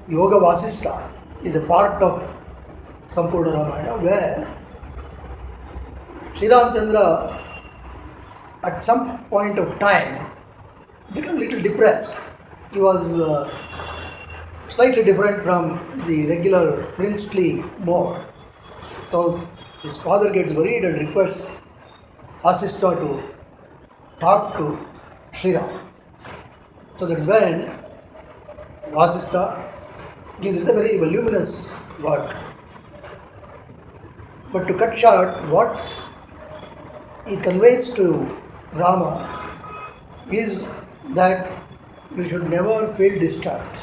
Yoga Vasistha is a part of Sampurna Ramayana where Sri Ramchandra at some point of time became a little depressed. He was slightly different from the regular princely mode. So his father gets worried and requests Vasistha to talk to Sri Ram. So that's when Vasistha gives it a very voluminous work. But to cut short, what he conveys to Rama is that you should never feel disturbed.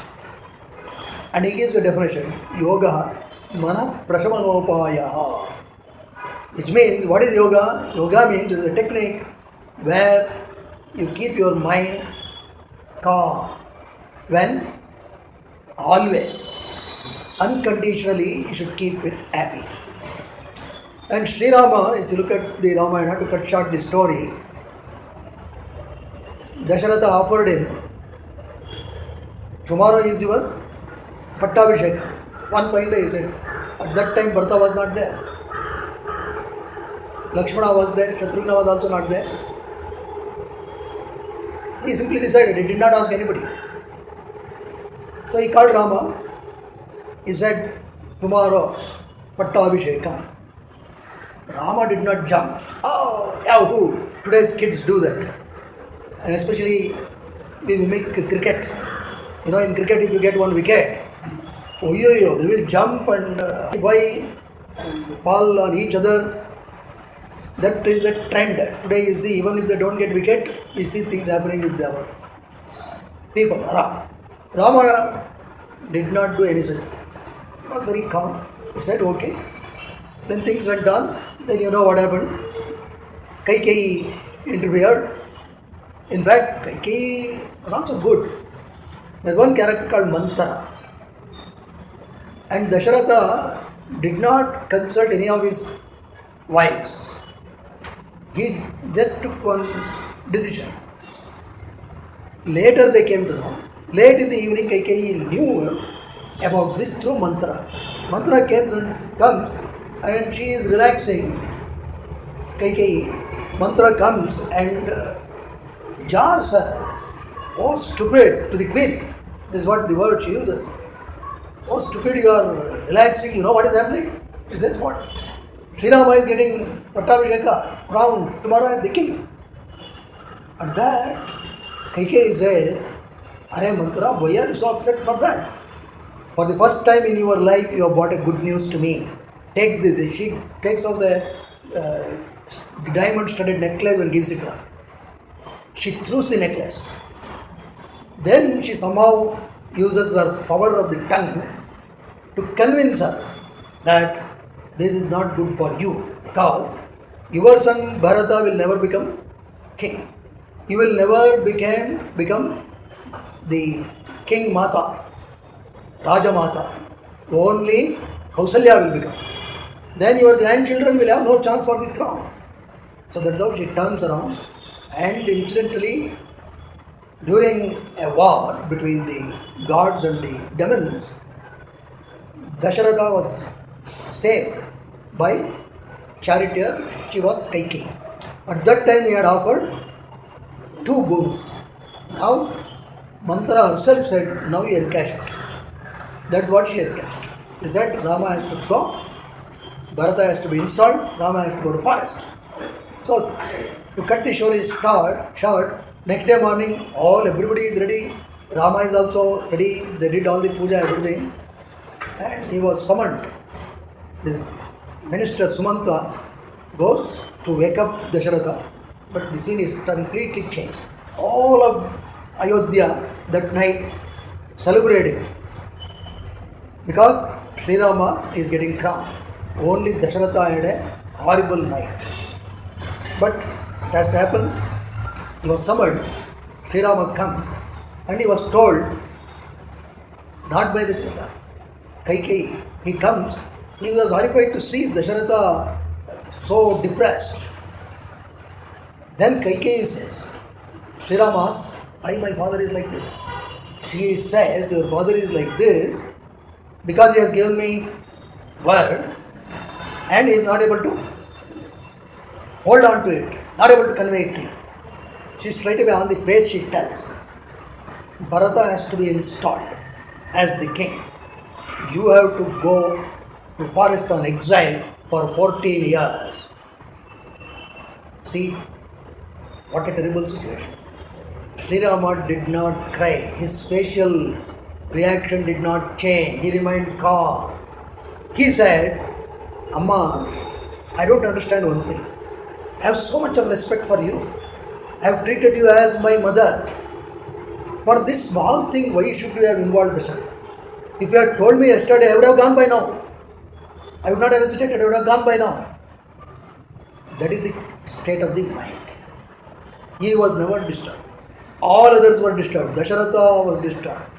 And he gives a definition, yoga mana prashamanopaya, which means, what is yoga? Yoga means it is a technique where you keep your mind calm when always, unconditionally, you should keep it happy. And Sri Rama, if you look at the Ramayana, to cut short the story, Dasharatha offered him, tomorrow is your Pattabhishek. One fine day he said, at that time Bharata was not there. Lakshmana was there, Shatrughna was also not there. He simply decided, he did not ask anybody. So he called Rama, he said, tomorrow Pattabhishekam. Rama did not jump. Oh, yahoo! Today's kids do that. And especially we make cricket. You know, in cricket if you get one wicket, oh yo, they will jump and and fall on each other. That is a trend. Today you see, even if they don't get wicket, we see things happening with our people around. Rama did not do any such things. He was very calm. He said, okay. Then things went on. Then you know what happened. Kaikeyi interfered. In fact, Kaikeyi was also good. There's one character called Mantara. And Dasharatha did not consult any of his wives. He just took one decision. Later they came to know. Late in the evening, Kaikeyi knew about this through Mantara. Mantara comes and she is relaxing. Kaikeyi, Mantara comes and jars her. Oh, stupid, to the queen. This is what the word she uses. Oh, stupid, you are relaxing. You know what is happening? She says, what? Sri Rama is getting Pattabhisheka crowned tomorrow as the king. At that, Kaikeyi says, Are Mantara, why are you so upset for that? For the first time in your life, you have brought a good news to me. Take this. She takes off the diamond-studded necklace and gives it to her. She throws the necklace. Then she somehow uses her power of the tongue to convince her that this is not good for you, because your son Bharata will never become king. He will never become the king Mata, Raja Mata. Only Kausalya will become. Then your grandchildren will have no chance for the throne. So that's how she turns around. And incidentally, during a war between the gods and the demons, Dasharatha was saved by charioteer. She was Kaikeyi. At that time he had offered 2 boons. Now Mantara herself said, now you encash it. That's what she encashed. She said Rama has to go, Bharata has to be installed, Rama has to go to forest. So to cut the story short, next day morning everybody is ready. Rama is also ready. They did all the puja, everything. And he was summoned. This minister Sumanta goes to wake up Dasharatha, but the scene is completely changed. All of Ayodhya that night celebrating because Sri Rama is getting crowned. Only Dasharatha had a horrible night. But it has to happen. He was summoned. Sri Rama comes and he was told, not by Dasharatha, Kaikeyi. He comes. He was horrified to see Dasharatha so depressed. Then Kaikeyi says, Sri Rama asks, why my father is like this? She says, your father is like this because he has given me word and he is not able to hold on to it, not able to convey it to you. She straight away on the face she tells, Bharata has to be installed as the king. You have to go to forest on exile for 14 years. See, what a terrible situation. Sri Rama did not cry. His facial reaction did not change. He remained calm. He said, Amma, I don't understand one thing. I have so much of respect for you. I have treated you as my mother. For this small thing, why should you have involved Dasharatha? If you had told me yesterday, I would have gone by now. I would not have hesitated, I would have gone by now. That is the state of the mind. He was never disturbed. All others were disturbed. Dasharatha was disturbed.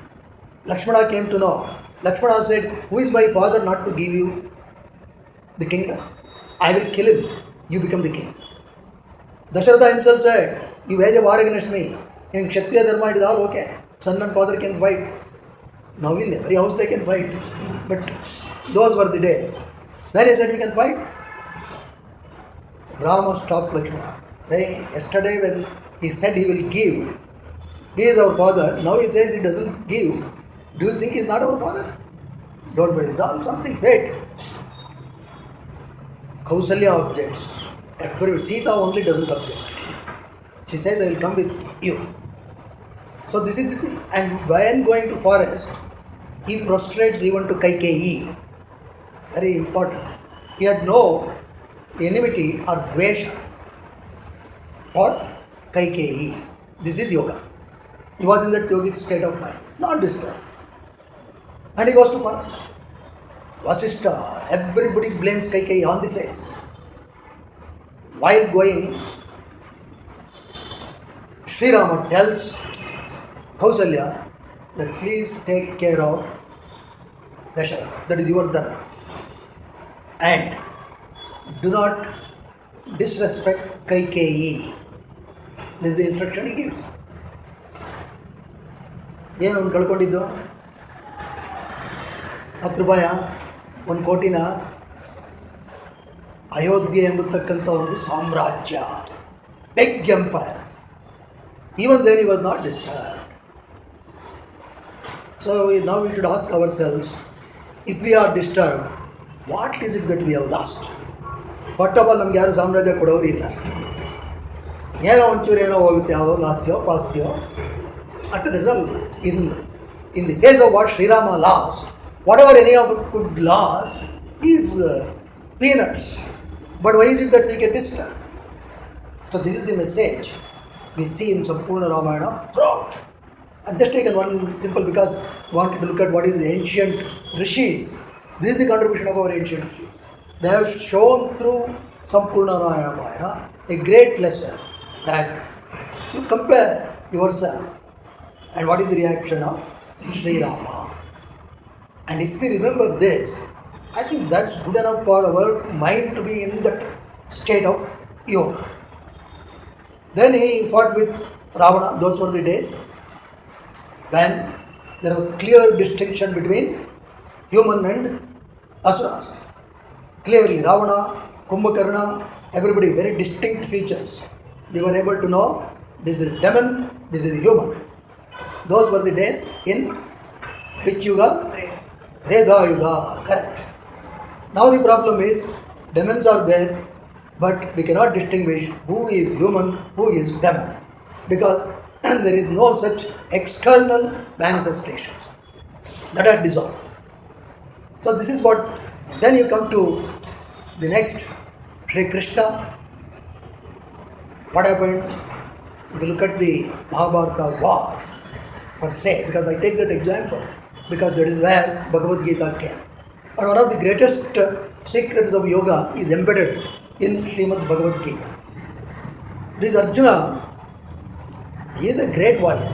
Lakshmana came to know. Lakshmana said, who is my father not to give you the kingdom? I will kill him. You become the king. Dasharatha himself said, you wage a war against me. In Kshatriya Dharma it is all okay. Son and father can fight. Now in every house they can fight. But those were the days. Then he said, we can fight. Rama stopped Lakshmana. Yesterday when he said he will give, he is our father. Now he says he doesn't give. Do you think he is not our father? Don't worry, it's all something fate. Kausalya objects. Sita only doesn't object. She says, I will come with you. So this is the thing. And when going to forest, he prostrates even to Kaikeyi. Very important. He had no enmity or dvesha for Kaikeyi. This is yoga. He was in that yogic state of mind, not disturbed. And he goes to forest. Vasishtha, everybody blames Kaikeyi on the face. While going, Sri Rama tells Kausalya that please take care of Dasharatha. That is your dharma. And do not disrespect Kaikeyi. This is the instruction he gives. ಏನು ಅವ್ನು ಕಳ್ಕೊಂಡಿದ್ದು 10 ರೂಪಾಯ 1 ಕೋಟಿನ ಅಯೋಧ್ಯೆ ಎಂಬತಕ್ಕಂಥ ಒಂದು ಸಾಮ್ರಾಜ್ಯ, big empire. Even then he was not disturbed. So now we should ask ourselves, if we are disturbed, what is it that we have lost? First of all, ನಮ್ಗೆ ಯಾರು ಸಾಮ್ರಾಜ್ಯ ಕೊಡೋರು ಇಲ್ಲ. ಏನೋ ಒಂಚೂರು ಏನೋ ಹೋಗುತ್ತೆ, ಯಾವಾಗ ಆಸ್ತಿಯೋ ಪಾಸ್ತಿಯೋ. After the result, in the face of what Sri Rama lost, whatever any of it could lose is peanuts. But why is it that we get disturbed? So this is the message we see in Sampurna Ramayana throughout. I've just taken one simple because I wanted to look at what is the ancient Rishis. This is the contribution of our ancient Rishis. They have shown through Sampurna Ramayana a great lesson that you compare yourself and what is the reaction of Sri Rama. And if we remember this, I think that's good enough for our mind to be in that state of yoga. Then he fought with Ravana. Those were the days when there was clear distinction between human and asuras. Clearly, Ravana, Kumbhakarna, everybody, very distinct features. We were able to know this is demon, this is human. Those were the days in which yuga? Treta Yuga, correct. Now the problem is, demons are there, but we cannot distinguish who is human, who is demon, because there is no such external manifestations that are dissolved. So this is what, then you come to the next, Sri Krishna. What happened? If you look at the Mahabharata war, per se, because I take that example, because that is where Bhagavad Gita came. And one of the greatest secrets of yoga is embedded in Srimad Bhagavad Gita. This Arjuna, he is a great warrior.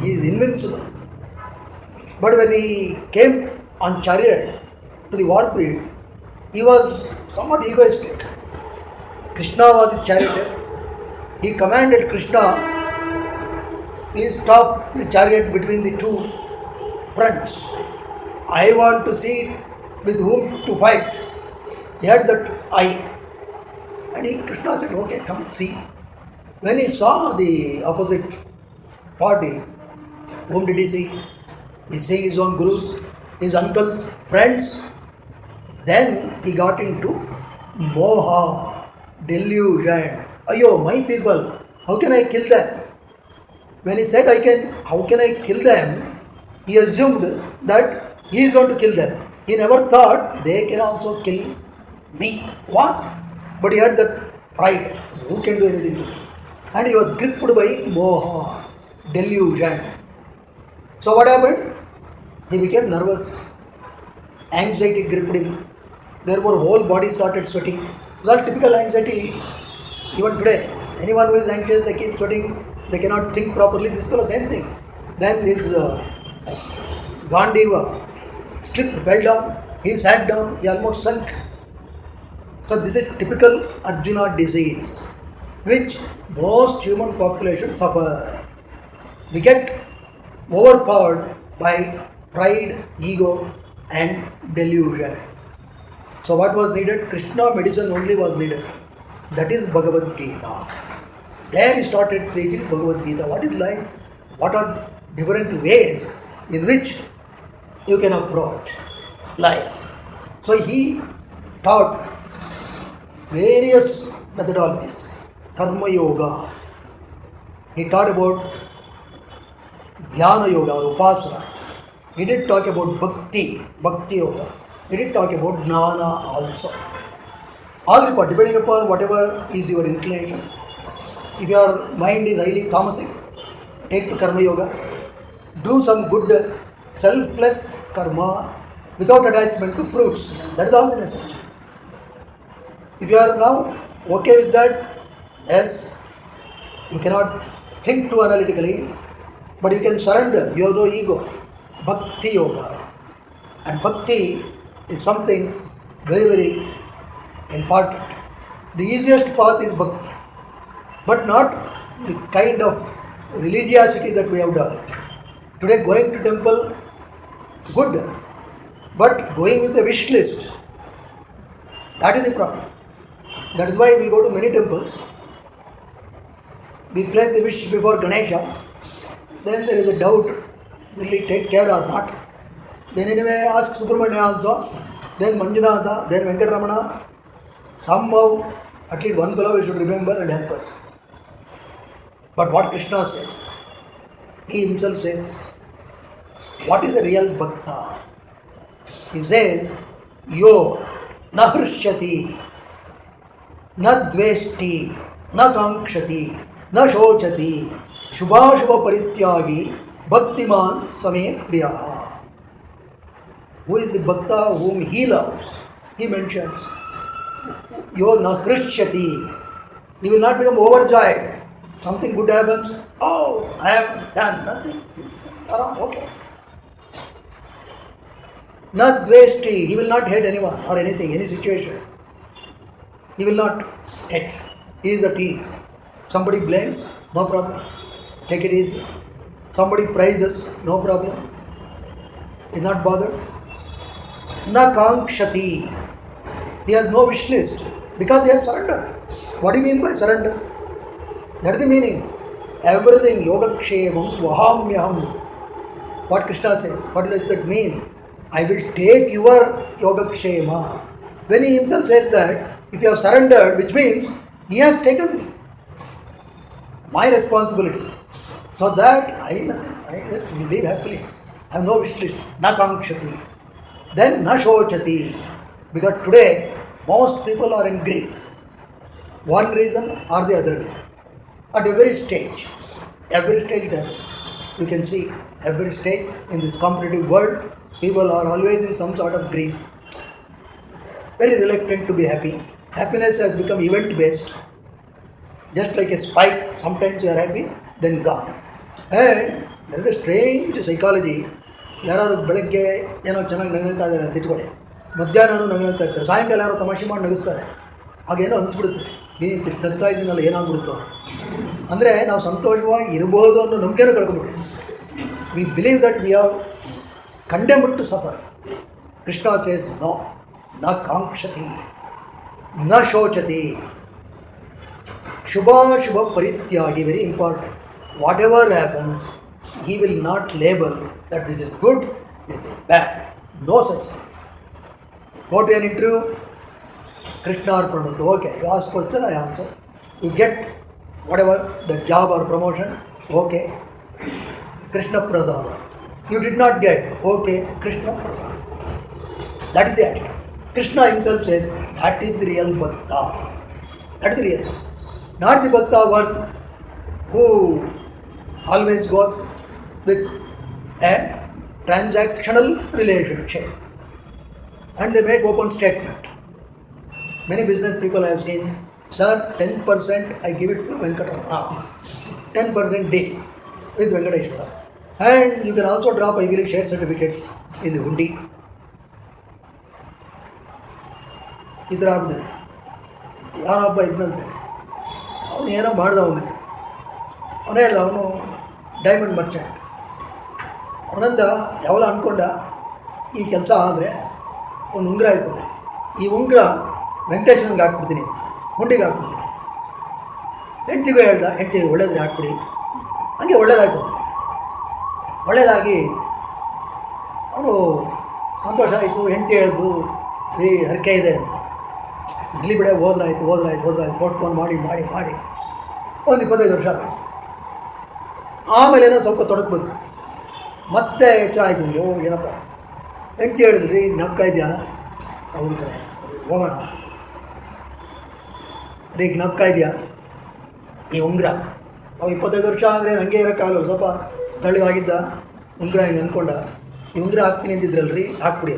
He is invincible. But when he came on chariot to the war field, he was somewhat egoistic. Krishna was his charioteer. He commanded Krishna, please stop the chariot between the two fronts. I want to see with whom to fight. He had that eye. And Krishna said, okay, come see. When he saw the opposite party, whom did he see? He's seeing his own gurus, his uncles, friends. Then he got into moha, delusion. Ayo, my people, how can I kill them? When he said, how can I kill them? He assumed that he is going to kill them. He never thought they can also kill me. What? But he had that pride. Who can do anything to me? And he was gripped by moha, delusion. So what happened? He became nervous. Anxiety gripped him. Therefore, whole body started sweating. It's all typical anxiety. Even today, anyone who is anxious, they keep sweating. They cannot think properly. This is the same thing. Then his Gandiva slipped, fell down. He sat down. He almost sunk. So this is typical Arjuna disease, which most human population suffer. We get overpowered by pride, ego and delusion. So what was needed? Krishna medicine only was needed. That is Bhagavad Gita. There he started preaching Bhagavad Gita. What is life? What are different ways in which you can approach life? So he taught various methodologies. Karma Yoga. He taught about Dhyana Yoga or Upasana. He did talk about Bhakti Yoga. He did talk about Jnana also. All the part, depending upon whatever is your inclination. If your mind is highly tamasic, take to Karma Yoga. Do some good selfless karma without attachment to fruits. That is all the message. If you are now okay with that, yes, you cannot think too analytically, but you can surrender. You have no ego. Bhakti Yoga. And Bhakti is something very, very important. The easiest path is Bhakti, but not the kind of religiosity that we have done. Today going to temple, good, but going with a wish list, that is the problem. That is why we go to many temples. We place the wish before Ganesha. Then there is a doubt, will he take care or not? Then anyway ask Subramanya also, then Manjunatha, then Venkatramana. Somehow, at least one fellow we should remember and help us. But what Krishna says, he himself says, what is a real bhakta? He says, Yo na hrishyati, na dveshti, na kankshati, na shochati, shubha shubha parityagi, bhaktiman same priya. Who is the bhakta whom he loves? He mentions, Yo na hrishyati. He will not become overjoyed. Something good happens, oh, I have done nothing. Okay. Na dveshti. He will not hate anyone or anything, any situation. He will not hate. He is at ease. Somebody blames, no problem. Take it easy. Somebody praises, no problem. He is not bothered. Na kankshati. He has no wish list because he has surrendered. What do you mean by surrender? That is the meaning. Everything, yogakshemam vahamyaham. What Krishna says, what does that mean? I will take your yogakshema. When he himself says that, if you have surrendered, which means he has taken my responsibility. So that I just live happily. I have no wish list. Na kankshati. Then na shochati. Because today, most people are in grief. One reason or the other reason. At every stage it happens. You can see every stage in this competitive world, people are always in some sort of grief. Very reluctant to be happy. Happiness has become event based. Just like a spike, sometimes you are happy, then gone. And there is a strange psychology. ಯಾರು ಬೆಳಗ್ಗೆ ಏನೋ ಚೆನ್ನಾಗಿ ನಗಳ್ತಾ ಇದ್ದಾರೆ ಅಂತ ಇಟ್ಕೊಳ್ಳಿ, ಮಧ್ಯಾಹ್ನನೂ ನಗಳ್ತಾ ಇರ್ತಾರೆ, ಸಾಯಂಕಾಲ ಯಾರೋ ತಮಾಷೆ ಮಾಡಿ ನಗಿಸ್ತಾರೆ, ಹಾಗೇನೋ ಅನಿಸ್ಬಿಡುತ್ತೆ, ನೀನು ನಗ್ತಾ ಇದ್ದೀನಲ್ಲ ಏನಾಗ್ಬಿಡುತ್ತೋ ಅಂದರೆ ನಾವು ಸಂತೋಷವಾಗಿ ಇರ್ಬೋದು ಅನ್ನೋ ನಂಬಿಕೆನೂ ಕಳ್ಕೊಂಡ್ಬಿಟ್ಟು. We believe that we are condemned to suffer. Krishna says no, na kankshati, na shochati. Shubha Shubha Parityagi, very important. Whatever happens, he will not label that this is good, this is bad. No such thing. Go to an interview, Krishna Arpanatu. Okay, you ask question, I answer. You get whatever, the job or promotion, okay. Krishna Prasada. You did not get, okay, Krishna Prasada. That is the attitude. Krishna himself says, that is the real Bhakta. That is the real. Not the Bhakta one who always goes with a transactional relationship. And they make open statement. Many business people I have seen, sir, 10% I give it to Venkatramana. 10% deal with Venkateshwara. And you can also drop, I believe, share certificates in the hundi. ಇದರ ಆಗ್ಬಿಟ್ಟಿದೆ. ಯಾರೊಬ್ಬ ಇದ್ದಂತೆ, ಅವನು ಏನೋ ಮಾಡ್ದ ಅವನಿಗೆ. ಅವನು ಹೇಳ್ದ, ಅವನು ಡೈಮಂಡ್ ಮರ್ಚೆಂಟ್. ಅವನಂದ ಯಾವಲ ಅಂದ್ಕೊಂಡ ಈ ಕೆಲಸ ಆದರೆ ಒಂದು ಉಂಗುರ ಆಯ್ತದೆ, ಈ ಉಂಗುರ ವೆಂಕಟೇಶ್ವರನಿಗೆ ಹಾಕ್ಬಿಡ್ತೀನಿ ಅಂತ, ಹುಂಡಿಗೆ ಹಾಕ್ಬಿಡ್ತೀನಿ. ಹೆಂಡ್ತಿಗೂ ಹೇಳ್ದ, ಹೆಂಡ್ತಿಗೆ ಒಳ್ಳೇದ್ರೆ ಹಾಕ್ಬಿಡಿ. ಹಂಗೆ ಒಳ್ಳೇದಾಯ್ತು. ಒಳ್ಳೇದಾಗಿ ಅವನು ಸಂತೋಷ ಆಯಿತು. ಹೆಂಡ್ತಿ ಹೇಳ್ದು, ಈ ಹರಕೆ ಇದೆ ಅಂತ. ಇಲ್ಲಿ ಬಿಡೆ ಹೋದ್ರಾಯ್ತು ಪೋಟ್ಕೊಂಡು ಮಾಡಿ ಒಂದು 25 ವರ್ಷ ಆಯಿತು. ಆಮೇಲೇನೋ ಸ್ವಲ್ಪ ತೊಡಕು ಬಂತು. ಮತ್ತೆ ಎಚ್ಚರ ಆಯಿತು. ಅಯ್ಯೋ ಏನಪ್ಪ, ಹೆಂಡ್ತಿ ಹೇಳಿದ್ರಿ ಜ್ಞಾಪಕ ಇದೆಯಾ? ಹೌದು ಕಡೆ, ಸರಿ ಹೋಗೋಣ. ರೀ ಜ್ಞಾಪಕ ಇದೆಯಾ ಈ ಉಂಗುರ? ಅವು 25 ವರ್ಷ ಅಂದರೆ ನನಗೆ ಇರೋಕ್ಕಾಗಲ್ಲ, ಸ್ವಲ್ಪ ತಳ್ಳಗಾಗಿದ್ದ ಉಂಗುರ ಹಿಂಗೆ ಅಂದ್ಕೊಂಡ. ಈ ಉಂಗುರ ಹಾಕ್ತೀನಿ ಅಂತಿದ್ರಲ್ರಿ, ಹಾಕ್ಬಿಡಿ.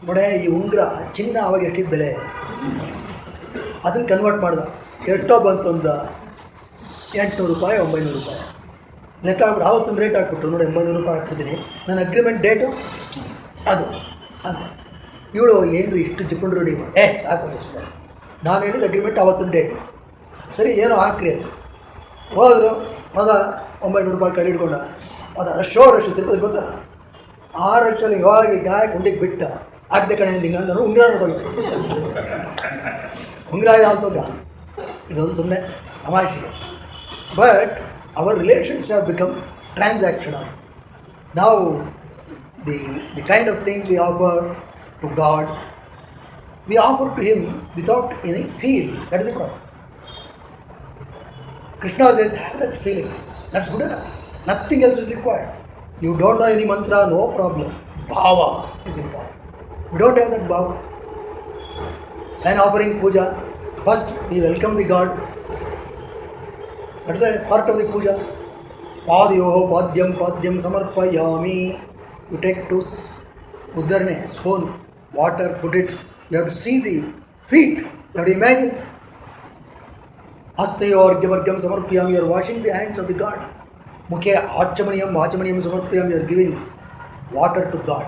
ನೋಡೆ ಈ ಉಂಗುರ ಚಿನ್ನ ಅವಾಗ ಎಷ್ಟಿದ್ದು ಬೆಲೆ, ಅದನ್ನು ಕನ್ವರ್ಟ್ ಮಾಡ್ದ. ಎಷ್ಟೋ ಬಂತು, ಒಂದು 800 ರೂಪಾಯಿ 900 ರೂಪಾಯಿ ಲೆಕ್ಕ ಆಗ್ಬಿಟ್ಟು ಆವತ್ತೊಂದು ರೇಟ್ ಹಾಕ್ಬಿಟ್ಟು, ನೋಡಿ 900 ರೂಪಾಯಿ ಹಾಕ್ಬಿಡ್ತೀನಿ, ನನ್ನ ಅಗ್ರಿಮೆಂಟ್ ಡೇಟು ಅದು ಅಂತ. ಇವಳು ಏನು ರೀ ಇಷ್ಟು ಚಿಕ್ಕಂಡ್ರು ರೀ, ಸಾಕು ಇಷ್ಟ. ನಾನು ಹೇಳಿದ ಅಗ್ರಿಮೆಂಟ್ ಆವತ್ತಿನ ಡೇಟ್, ಸರಿ ಏನೋ ಹಾಕ್ರಿ ಅದು. ಹೋದರು, ಮಗ 900 ರೂಪಾಯಿ ಕೈ ಹಿಡ್ಕೊಂಡ. ಅದು ರಶ್ ತಿರುಪತಿ ಗೊತ್ತಲ್ಲ, 6 ವರ್ಷದಲ್ಲಿ ಇವಾಗ ಗಾಯ ಗುಂಡಿಗೆ ಬಿಟ್ಟ. ಆಗದೆ ಕಣೆ ಹಿಂಗೆ ನಾನು ಉಂಗುರ ನೋಡೋದು, ಉಂಗುರ ಯಾವ್ದು ಇದೊಂದು ಸುಮ್ಮನೆ ತಮಾಷೆಗೆ. But our relations have become transactional. Now the kind of things we offer to God, we offer to Him without any feel. That is the problem. Krishna says, have that feeling. That's good enough. Nothing else is required. You don't know any mantra, no problem. Bhava is important. We don't have that bhava. When offering puja, first we welcome the God. That is the part of the puja. Padyoho padyam samarpayami. You take 2 udarne, spoon, water, put it. You have to see the feet. You have to imagine. Hastayo argyamargyam samarpayami. You are washing the hands of the God. Mukhe achamaniyam samarpayami. You are giving water to God.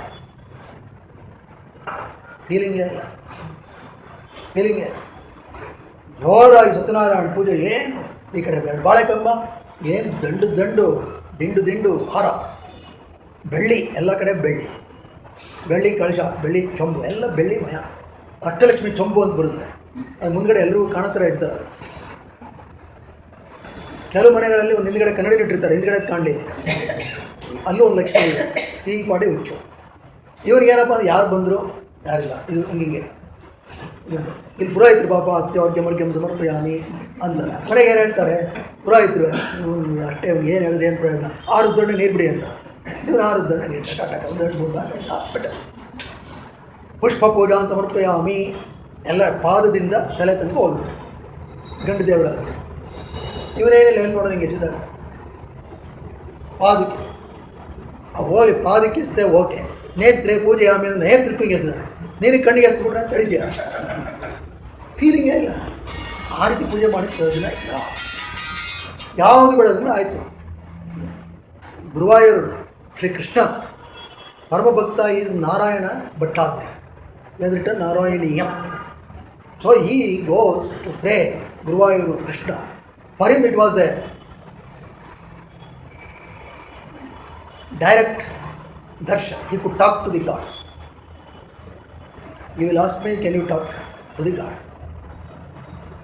Feeling it. ಜೋರಾಗಿ ಸತ್ಯನಾರಾಯಣ ಪೂಜೆ. ಏನು ಈ ಕಡೆ ಬಾಳೆಕಮ್ಮ, ಏನು ದಿಂಡು ಹಾರ, ಬೆಳ್ಳಿ, ಎಲ್ಲ ಕಡೆ ಬೆಳ್ಳಿ ಕಳಶ, ಬೆಳ್ಳಿ ಚೊಂಬು, ಎಲ್ಲ ಬೆಳ್ಳಿಮಯ. ಅಷ್ಟಲಕ್ಷ್ಮಿ ಚೊಂಬು ಅಂತ ಬರುತ್ತೆ, ಅದು ಮುಂದ್ಗಡೆ ಎಲ್ಲರಿಗೂ ಕಾಣತ್ತರ ಇಡ್ತಾರೆ. ಕೆಲವು ಮನೆಗಳಲ್ಲಿ ಒಂದು ಹಿಂದ್ಗಡೆ ಕನ್ನಡಿ ಇಟ್ಟಿರ್ತಾರೆ, ಹಿಂದ್ಗಡೆ ಕಾಣಲಿ ಅಂತ. ಅಲ್ಲೂ ಒಂದು ಲಕ್ಷ್ಮಿ ಇದೆ. ಈ ಪಾಟಿ ಹುಚ್ಚು. ಇವ್ರಿಗೇನಪ್ಪ ಅಂದ್ರೆ ಯಾರು ಬಂದರು ಯಾರಿಲ್ಲ, ಇದು ಹಿಂಗೆ. ಇಲ್ಲಿ ಪುರೋಹಿತರು ಪಾಪ ಅತ್ಯವ್ರಿಗೆ ಸಮರ್ಪಯಾಮಿ ಅಂತಾರೆ. ಮನೆಗೆ ಏನು ಹೇಳ್ತಾರೆ ಪುರೋಹಿತರು, ಅಷ್ಟೇ ಅವ್ನಿಗೆ ಏನು ಹೇಳಿದೆ ಏನು ಪ್ರಯೋಜನ, 6 ದೊಡ್ಡ ನೀರು ಬಿಡಿ ಅಂತ. ಇವ್ರು 6 ದೊಡ್ಡ ನೀರು ಒಂದು 2 3 4 ಪುಷ್ಪ ಪೂಜಾ ಸಮರ್ಪಯಾಮಿ. ಎಲ್ಲ ಪಾದದಿಂದ ತಲೆ ತನಕ ಹೋದ್ರು ಗಂಡು ದೇವರ. ಇವನೇನಿಲ್ಲ, ಏನು ನೋಡೋದು ಹಿಂಗೆ ಎಸಿದ ಪಾದಕ್ಕೆ ಹೋಗಿ ಪಾದಕ್ಕೆ ಎಸಿದೆ. ಓಕೆ, ನೇತ್ರೆ ಪೂಜೆ ಆಮೇಲೆ ನೇತ್ರಕ್ಕೂ ಹಿಂಗೆ ಎಸಿದಾರೆ. ನೀನು ಕಣ್ಣಿಗೆ ಎಸ್ಬಿಟ್ರೆ ತಡಿದ್ಯಾ? ಫೀಲಿಂಗೇ ಇಲ್ಲ. ಆ ರೀತಿ ಪೂಜೆ ಮಾಡಿ ಪ್ರಯೋಜನ ಇಲ್ಲ. ಯಾವುದು ಬಿಡೋದು ಆಯಿತು. ಗುರುವಾಯೂರು ಶ್ರೀಕೃಷ್ಣ ಪರಮಭಕ್ತ is Narayana Bhattathiri, written Narayaneeyam. So he goes to pray Guruvayur Krishna. For him it was a direct darshan. He could talk to the God. You will ask me, can you talk to the God?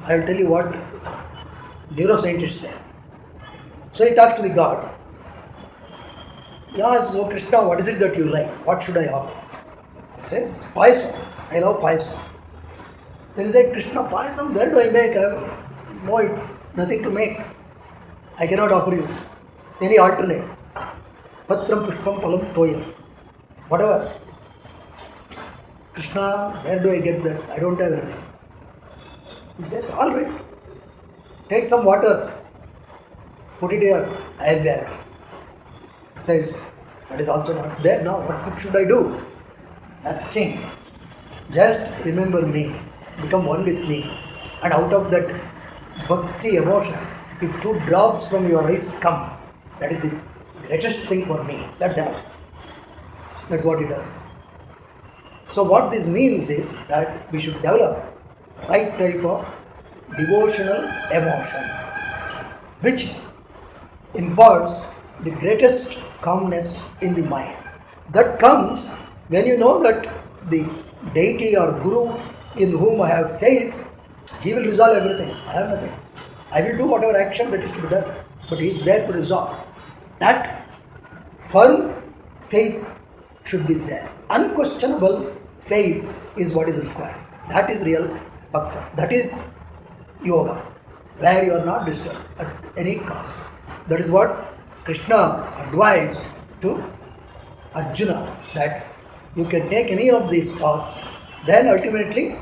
I will tell you what neuroscientists say. So he talks to the God. He asks, oh Krishna, what is it that you like? What should I offer? He says, Payasam. I love Payasam. Then he says, Krishna, Payasam, where do I make? I have nothing to make. I cannot offer you. Any alternate. Patram Pushpam Palam Toyam. Whatever. Krishna, where do I get that? I don't have anything. He says, all right. Take some water. Put it here. I am there. He says, that is also not there now. What should I do? Nothing. Just remember me. Become one with me. And out of that bhakti emotion, if 2 drops from your eyes come, that is the greatest thing for me. That's enough. That's what it does. So what this means is that we should develop right type of devotional emotion, which imparts the greatest calmness in the mind. That comes when you know that the deity or guru in whom I have faith, he will resolve everything. I have nothing. I will do whatever action that is to be done, but he is there to resolve. That firm faith should be there. Unquestionable faith is what is required. That is real bhakti. That is yoga, where you are not disturbed at any cost. That is what Krishna advised to Arjuna, that you can take any of these paths, then ultimately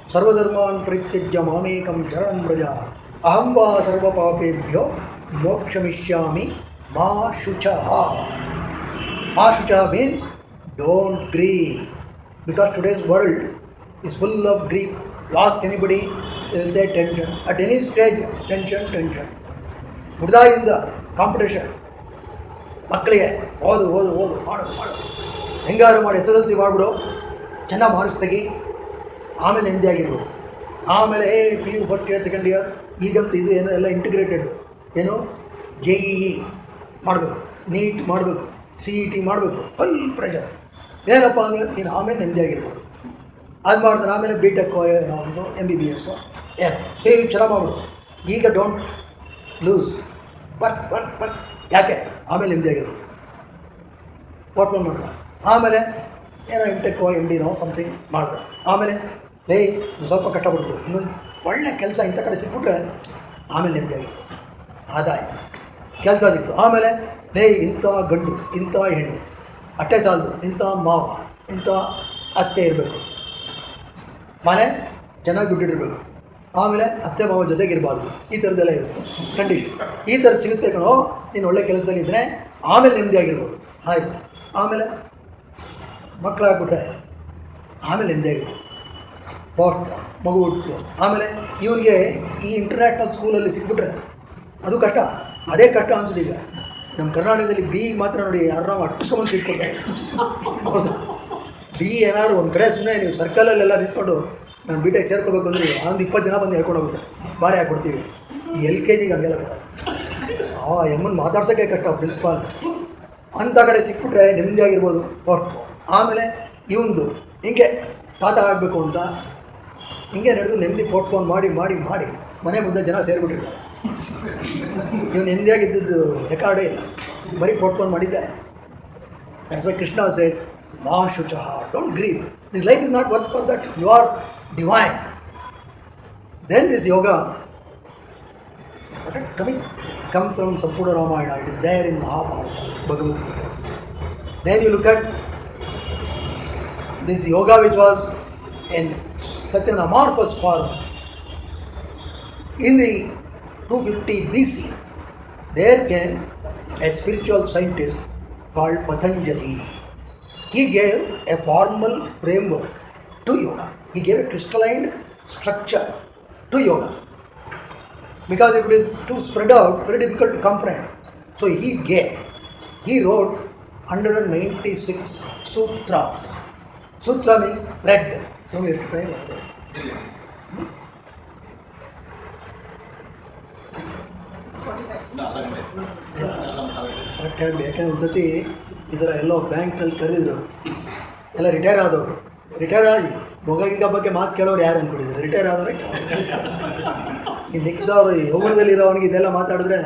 Sarvadharman Parityajya Mamekam Sharanam Braja Aham va sarva papebhyo mokshamishami ma shuchaha. Ma shuchaha means don't grieve, because today's world is full of grief. You ask anybody, they will say tension. At any stage, tension. ಹುಡ್ದಾಗಿಂದ competition, ಮಕ್ಕಳಿಗೆ ಓದು ಮಾಡು ಹೆಂಗಾರು ಮಾಡಿ SSLC ಮಾಡಿಬಿಡು, ಚೆನ್ನಾಗಿ marks ತೆಗಿ, ಆಮೇಲೆ ಹಿಂದೆ ಆಗಿರ್ಬೋದು. ಆಮೇಲೆ PU first year second year, ಈಗಂತೂ ಇದು ಏನೋ ಎಲ್ಲ ಇಂಟಿಗ್ರೇಟೆಡ್, ಏನು JEE ಮಾಡಬೇಕು, ನೀಟ್ ಮಾಡಬೇಕು, CET ಮಾಡಬೇಕು, ಫುಲ್ ಪ್ರೆಷರ್. ಏನಪ್ಪ ಅಂದರೆ ನೀನು ಆಮೇಲೆ ನೆಮ್ಮದಿ ಆಗಿರ್ಬೋದು. ಅದು ಮಾಡಿದ್ರೆ ಆಮೇಲೆ B.Tech ಏನೋ ಒಂದು MBBS ಏನು ಚೆನ್ನಾಗಿ ಮಾಡ್ಬಿಡು. ಈಗ ಡೋಂಟ್ ಲೂಸ್, ಬಟ್ ಯಾಕೆ ಆಮೇಲೆ ನೆಮ್ಮದಿ ಆಗಿರ್ಬೋದು. ವಾಟ್ಫೋನ್ ಮಾಡಿದ, ಆಮೇಲೆ ಏನೋ M.Tech MDನೋ ಸಮಥಿಂಗ್ ಮಾಡಿದೆ. ಆಮೇಲೆ ಸ್ವಲ್ಪ ಕಷ್ಟಪಡ್ಬೋದು, ಇನ್ನೊಂದು ಒಳ್ಳೆ ಕೆಲಸ ಇಂಥ ಕಡೆ ಸಿಕ್ಬಿಟ್ರೆ ಆಮೇಲೆ ನೆಮ್ಮದಿ ಆಗಿರ್ಬೋದು. ಅದಾಯಿತು, ಕೆಲಸ ಸಿಕ್ತು. ಆಮೇಲೆ ಇಂಥ ಗಂಡು, ಇಂಥ ಹೆಣ್ಣು, ಅಟ್ಟೆ ಸಾಲದು, ಇಂಥ ಮಾವ, ಇಂಥ ಅತ್ತೆ ಇರಬೇಕು, ಮನೆ ಚೆನ್ನಾಗಿ ದುಡ್ಡಿರಬೇಕು, ಆಮೇಲೆ ಅತ್ತೆ ಮಾವ ಜೊತೆಗಿರಬಾರ್ದು, ಈ ಥರದ್ದೆಲ್ಲ ಇರುತ್ತೆ ಕಂಡೀಷನ್. ಈ ಥರದ್ದು ಸಿಗುತ್ತೆ ಕಣೋ, ನೀನು ಒಳ್ಳೆ ಕೆಲಸದಲ್ಲಿದ್ದರೆ ಆಮೇಲೆ ನೆಮ್ಮದಿ ಆಗಿರ್ಬೋದು. ಆಯಿತು, ಆಮೇಲೆ ಮಕ್ಕಳಾಗ್ಬಿಟ್ರೆ ಆಮೇಲೆ ನೆಮ್ಮದಿ ಆಗಿರ್ಬೋದು. ಮಗು ಹುಟ್ಟಿತು, ಆಮೇಲೆ ಇವನಿಗೆ ಈ ಇಂಟರ್ನ್ಯಾಷನಲ್ ಸ್ಕೂಲಲ್ಲಿ ಸಿಕ್ಬಿಟ್ರೆ ಅದು ಕಷ್ಟ. ಅದೇ ಕಷ್ಟ ಅನ್ಸುತ್ತೆ. ಈಗ ನಮ್ಮ ಕರ್ನಾಟಕದಲ್ಲಿ B ಮಾತ್ರ ನೋಡಿ ಯಾರು ಅಟ್ಟಿಸ್ಕೊಂಡು ಸಿಟ್ಕೊಳ್ತಾರೆ. ಹೌದು, B ಏನಾದ್ರು ಒಂದು ಕಡೆ ಸುಮ್ಮನೆ ನೀವು ಸರ್ಕಲಲ್ಲೆಲ್ಲ ನಿಂತ್ಕೊಂಡು ನಾನು B.Tech ಸೇರ್ಕೋಬೇಕು ಅಂದರೆ ಒಂದು 20 ಜನ ಬಂದು ಹೇಳ್ಕೊಂಡು ಹೋಗ್ತಾರೆ, ಬಾರಿ ಹಾಕ್ಕೊಡ್ತೀವಿ. ಈ LKGಗೆ ಹಂಗೆಲ್ಲ ಕೊಡ, ಎಮ್ಮನ್ನು ಮಾತಾಡ್ಸೋಕ್ಕೆ ಕಷ್ಟ ಪ್ರಿನ್ಸಿಪಾಲ್. ಅಂಥ ಕಡೆ ಸಿಕ್ಬಿಟ್ರೆ ನೆಮ್ಮದಿ ಆಗಿರ್ಬೋದು. ಆಮೇಲೆ ಇವಂದು ಹಿಂಗೆ ತಾತ ಆಗಬೇಕು ಅಂತ ಹಿಂಗೆ ನಡೆದು ನೆಮ್ಮದಿ ಪೋಟ್ಫೋನ್ ಮಾಡಿ ಮನೆ ಮುಂದೆ ಜನ ಸೇರಿಬಿಟ್ಟಿರ್ತಾರೆ. ಇವನು ನೆಮ್ಮದಿಯಾಗಿದ್ದು ರೆಕಾರ್ಡೇ ಇಲ್ಲ, ಬರೀ ಪೋಟ್ಫೋನ್ ಮಾಡಿದ್ದೆ. ದಟ್ಸ್ ವೈ ಕೃಷ್ಣ ಸೇಸ್ ಮಾ ಶುಚಃ, don't grieve, this life is not worth for that, you are divine. Then this yoga comes from Sampurna Ramayana. It is there in Mahabharata, Bhagavad Gita. Then you look at this yoga which was in such an amorphous form. In the 250 BC, there came a spiritual scientist called Patanjali. He gave a formal framework to yoga. He gave a crystalline structure to yoga, because if it is too spread out, very difficult to comprehend. So he wrote 196 sutras. Sutra means thread. So we have to try one day. Correct ಯಾಕೆಂದ್ರೆ ಒಂದು ಸತಿ ಈ ಥರ ಎಲ್ಲೋ ಬ್ಯಾಂಕ್ನಲ್ಲಿ ಕರೆದಿದ್ರು, ಎಲ್ಲ retire ಆದವರು. Retire ಆಗಿ ಮೊಗಗಿಗ ಬಗ್ಗೆ ಮಾತು ಕೇಳೋರು ಯಾರು ಅಂದ್ಕೊಂಡಿದ್ದಾರೆ? ರಿಟೈರ್ ಆದರೆ ಈ ಮಿಕ್ದವ್ರು ಯೌವನದಲ್ಲಿರೋವನಿಗೆ ಇದೆಲ್ಲ ಮಾತಾಡಿದ್ರೆ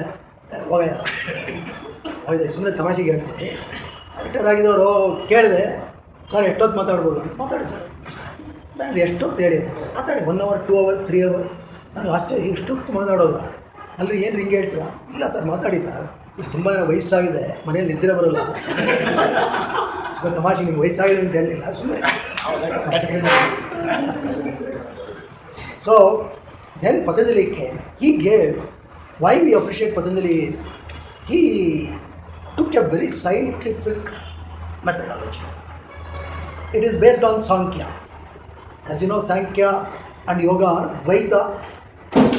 ಹೋಗಿದೆ. ಸುಮ್ಮನೆ ತಮಾಷೆಗೆ ಹೇಳ್ತೀನಿ. ರಿಟೈರ್ ಆಗಿದ್ದವರು ಕೇಳಿದೆ, ಸರ್ ಎಷ್ಟೊತ್ತು ಮಾತಾಡ್ಬೋದು? ಮಾತಾಡಿ ಸರ್. ನಾನು ಎಷ್ಟೊತ್ತು ಹೇಳಿ ಮಾತಾಡಿ, 1 hour 2 hours 3 hours. ನಾನು ಆಶ್ಚರ್ಯ, ಇಷ್ಟೊತ್ತು ಮಾತಾಡೋದ ಅಲ್ರಿ, ಏನು ಹಿಂಗೆ ಹೇಳ್ತೀರಾ? ಇಲ್ಲ ಸರ್ ಮಾತಾಡಿ ಸರ್, ಇದು ತುಂಬ ಜನ ವಯಸ್ಸಾಗಿದೆ, ಮನೇಲಿ ನಿದ್ರೆ ಬರೋಲ್ಲ. ತಮಾಷೆ, ನಿಮ್ಗೆ ವಯಸ್ಸಾಗಿದೆ ಅಂತ ಹೇಳಲಿಲ್ಲ, ಸುಮ್ಮನೆ. So then Patanjali came. He gave, why we appreciate Patanjali is, he took a very scientific methodology. It is based on Sankhya. As you know, Sankhya and Yoga are Dvaita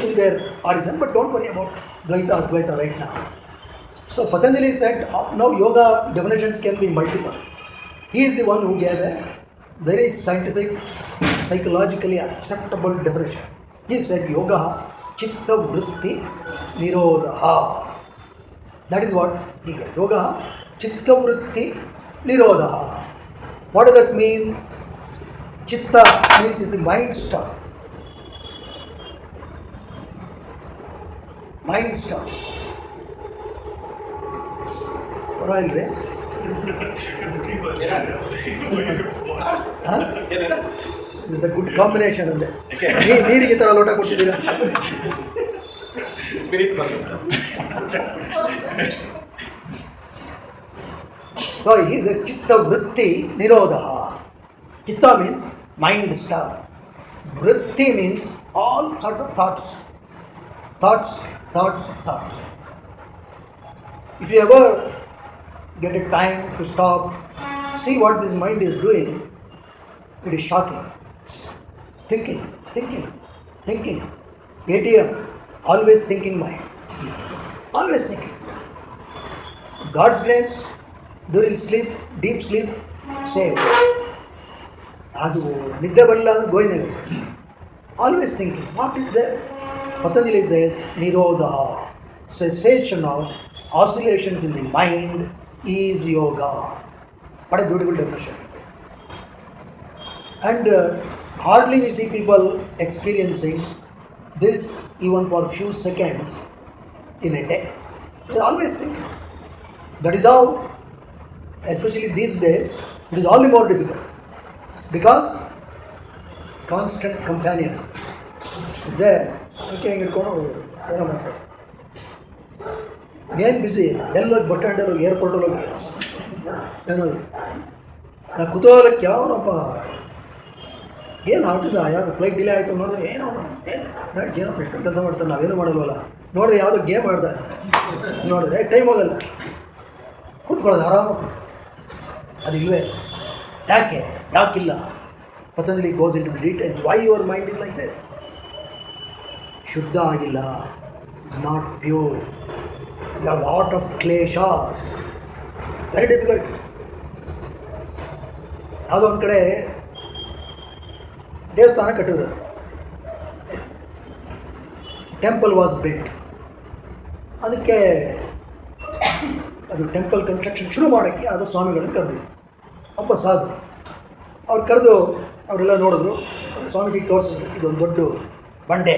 in their origin, but don't worry about Dvaita or Advaita right now. So Patanjali said, now Yoga definitions can be multiple. He is the one who gave a very scientific, psychologically acceptable definition. He said, Yoga Chitta Vritti Nirodha. That is what he gave. Yoga Chitta Vritti Nirodha. What does that mean? Chitta means is the mind stuff. Mind stuff. ಪರವಾಗಿಲ್ರಿ? It's a good combination ಅಂದೆ. ನೀರಿಗೆ ಥರ ಲೋಟ ಕೊಟ್ಟಿದ್ದೀರಾ? So is A ಚಿತ್ತ ವೃತ್ತಿ ನಿರೋಧ. ಚಿತ್ತ means mind stuff. Vritti means all sorts of thoughts. If you ever get a time to stop, see what this mind is doing, it is shocking. Thinking. ATM, always thinking mind. Always thinking. God's grace, during sleep, deep sleep, same. ಅದು ನಿದ್ದೆ ಬರಲಿಲ್ಲ ಅಂದರೆ going always thinking. What is the Patanjali says Nirodha, cessation of oscillations in the mind is yoga. What a beautiful definition. And hardly we see people experiencing this even for a few seconds in a day. They are always thinking. That is how, especially these days, it is all the more difficult. Because constant companion is there. Okay, ಹಿಡ್ಕೊಂಡು ಏನೋ ಮಾಡ್ತಾರೆ. ಏನು ಬಿಸಿ, ಎಲ್ಲೋಗಿ bus ಸ್ಟ್ಯಾಂಡಲ್ಲಿ ಹೋಗಿ, ಏರ್ಪೋರ್ಟಲ್ಲಿ ಹೋಗಿ ಏನೋ ನಾ ಕುತೂಹಲಕ್ಕೆ ಯಾವನಪ್ಪ ಏನು ಆಗ್ತಿದ್ದ, ಯಾರು ಫ್ಲೈಟ್ ಡಿಲೇ ಆಯಿತು ನೋಡಿದ್ರೆ ಏನೋ ಎಷ್ಟು ಕೆಲಸ ಮಾಡ್ತಾರೆ, ನಾವೇನು ಮಾಡಲ್ವಲ್ಲ ನೋಡಿದ್ರೆ ಯಾವುದೋ ಗೇಮ್ ಆಡ್ದೆ ನೋಡಿದ್ರೆ ಟೈಮ್ ಹೋಗಲ್ಲ, ಕೂತ್ಕೊಳ್ಳೋದು ಆರಾಮಾಗಿ. ಅದಿಲ್ವೇ? ಯಾಕಿಲ್ಲ? Patanjali goes into the details. Why your mind is like this? ಶುದ್ಧ ಆಗಿಲ್ಲ, it's not pure. You have lot of ಕ್ಲೇಶಾಸ್, ವೆರಿ ಡಿಫಿಕಲ್ಟ್. ಯಾವುದೋ ಒಂದು ಕಡೆ ದೇವಸ್ಥಾನ ಕಟ್ಟಿದ್ರು, ಟೆಂಪಲ್ ವಾಸ್ ಬಿಲ್ಟ್. ಅದಕ್ಕೆ ಅದು ಟೆಂಪಲ್ ಕನ್ಸ್ಟ್ರಕ್ಷನ್ ಶುರು ಮಾಡೋಕ್ಕೆ ಅದು ಸ್ವಾಮಿಗಳನ್ನು ಕರೆದಿದ್ರು. ಒಬ್ಬ ಸಾಧು ಅವ್ರು ಕರೆದು ಅವರೆಲ್ಲ ನೋಡಿದ್ರು, ಸ್ವಾಮೀಜಿಗೆ ತೋರಿಸಿದ್ರು, ಇದೊಂದು ದೊಡ್ಡ ಬಂಡೆ,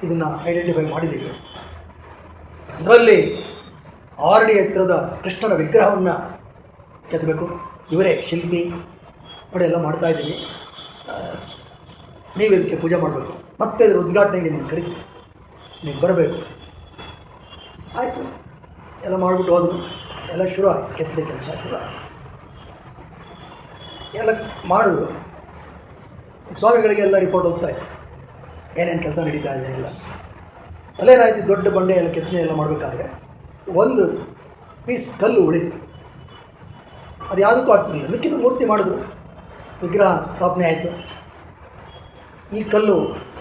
ಇದನ್ನು ಐಡೆಂಟಿಫೈ ಮಾಡಿದ್ದೀವಿ, ಇದರಲ್ಲಿ 6 ಅಡಿ ಎತ್ತರದ ಕೃಷ್ಣನ ವಿಗ್ರಹವನ್ನು ಕೆತ್ತಬೇಕು, ಇವರೇ ಶಿಲ್ಪಿ ನೋಡಿ ಎಲ್ಲ ಮಾಡ್ತಾಯಿದ್ದೀವಿ, ನೀವು ಇದಕ್ಕೆ ಪೂಜೆ ಮಾಡಬೇಕು, ಮತ್ತೆ ಇದರ ಉದ್ಘಾಟನೆಗೆ ನೀವು ಕರೀತೀವಿ, ನೀವು ಬರಬೇಕು. ಆಯಿತು, ಎಲ್ಲ ಮಾಡಿಬಿಟ್ಟು ಹೋದ್ರು. ಎಲ್ಲ ಶುರು ಆಯಿತು, ಕೆತ್ತಲೆ ಕೆಲಸ ಶುರು ಆಯಿತು. ಎಲ್ಲ ಮಾಡಿದ್ರು. ಸ್ವಾಮಿಗಳಿಗೆಲ್ಲ ರಿಪೋರ್ಟ್ ಹೋಗ್ತಾ ಇತ್ತು, ಏನೇನು ಕೆಲಸ ನಡೀತಾ ಇದೆ ಎಲ್ಲ. ಅಲ್ಲೇನಾಯ್ತು, ದೊಡ್ಡ ಬಂಡೆ ಎಲ್ಲ ಕೆತ್ತನೆ ಎಲ್ಲ ಮಾಡಬೇಕಾದ್ರೆ ಒಂದು ಪೀಸ್ ಕಲ್ಲು ಉಳಿತು. ಅದು ಯಾವುದಕ್ಕೂ ಆಗ್ತಿರಲಿಲ್ಲ. ಮಿಕ್ಕಿದ ಮೂರ್ತಿ ಮಾಡಿದ್ರು, ವಿಗ್ರಹ ಸ್ಥಾಪನೆ ಆಯಿತು. ಈ ಕಲ್ಲು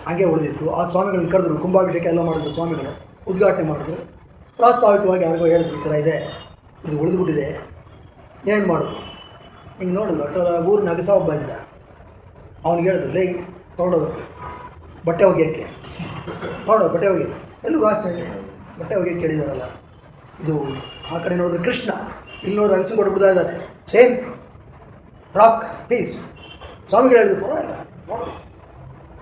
ಹಾಗೆ ಉಳಿದಿತ್ತು. ಆ ಸ್ವಾಮಿಗಳನ್ನ ಕರೆದ್ರು, ಕುಂಭಾಭಿಷೇಕ ಎಲ್ಲ ಮಾಡಿದ್ರು, ಸ್ವಾಮಿಗಳು ಉದ್ಘಾಟನೆ ಮಾಡಿದ್ರು. ಪ್ರಾಸ್ತಾವಿಕವಾಗಿ ಯಾರಿಗೋ ಹೇಳಿದ್ರು, ಈ ಥರ ಇದೆ, ಇದು ಉಳಿದುಬಿಟ್ಟಿದೆ, ಏನು ಮಾಡೋದು? ಹಿಂಗೆ ನೋಡಿದ್ರು. ಊರಿನ ಅಗಸ ಒಬ್ಬ ಇದ್ದ, ಅವ್ನಿಗೆ ಹೇಳಿದ್ರು, ಲೇ ತೊಗೊಂಡೋದು ಬಟ್ಟೆ ಒಗೆಯೋಕ್ಕೆ, ನೋಡು ಬಟ್ಟೆ ಒಗೆ. ಎಲ್ಲರಿಗೂ ಆಶ್ಚರ್ಯ, ಬಟ್ಟೆ ಒಗೆಯೋಕ್ಕೆ ಕೇಳಿದಾರಲ್ಲ. ಇದು ಆ ಕಡೆ ನೋಡಿದ್ರೆ ಕೃಷ್ಣ, ಇಲ್ಲಿ ನೋಡಿದ್ರೆ ಅಗಸ ಕೊಟ್ಬಿಡ್ತಾ ಇದ್ದಾರೆ, ಸೇಮ್ ರಾಕ್ ಪೀಸ್. ಸ್ವಾಮಿಗಳು ಹೇಳಿದ್ರು ಪರವಾಗಿಲ್ಲ ನೋಡು,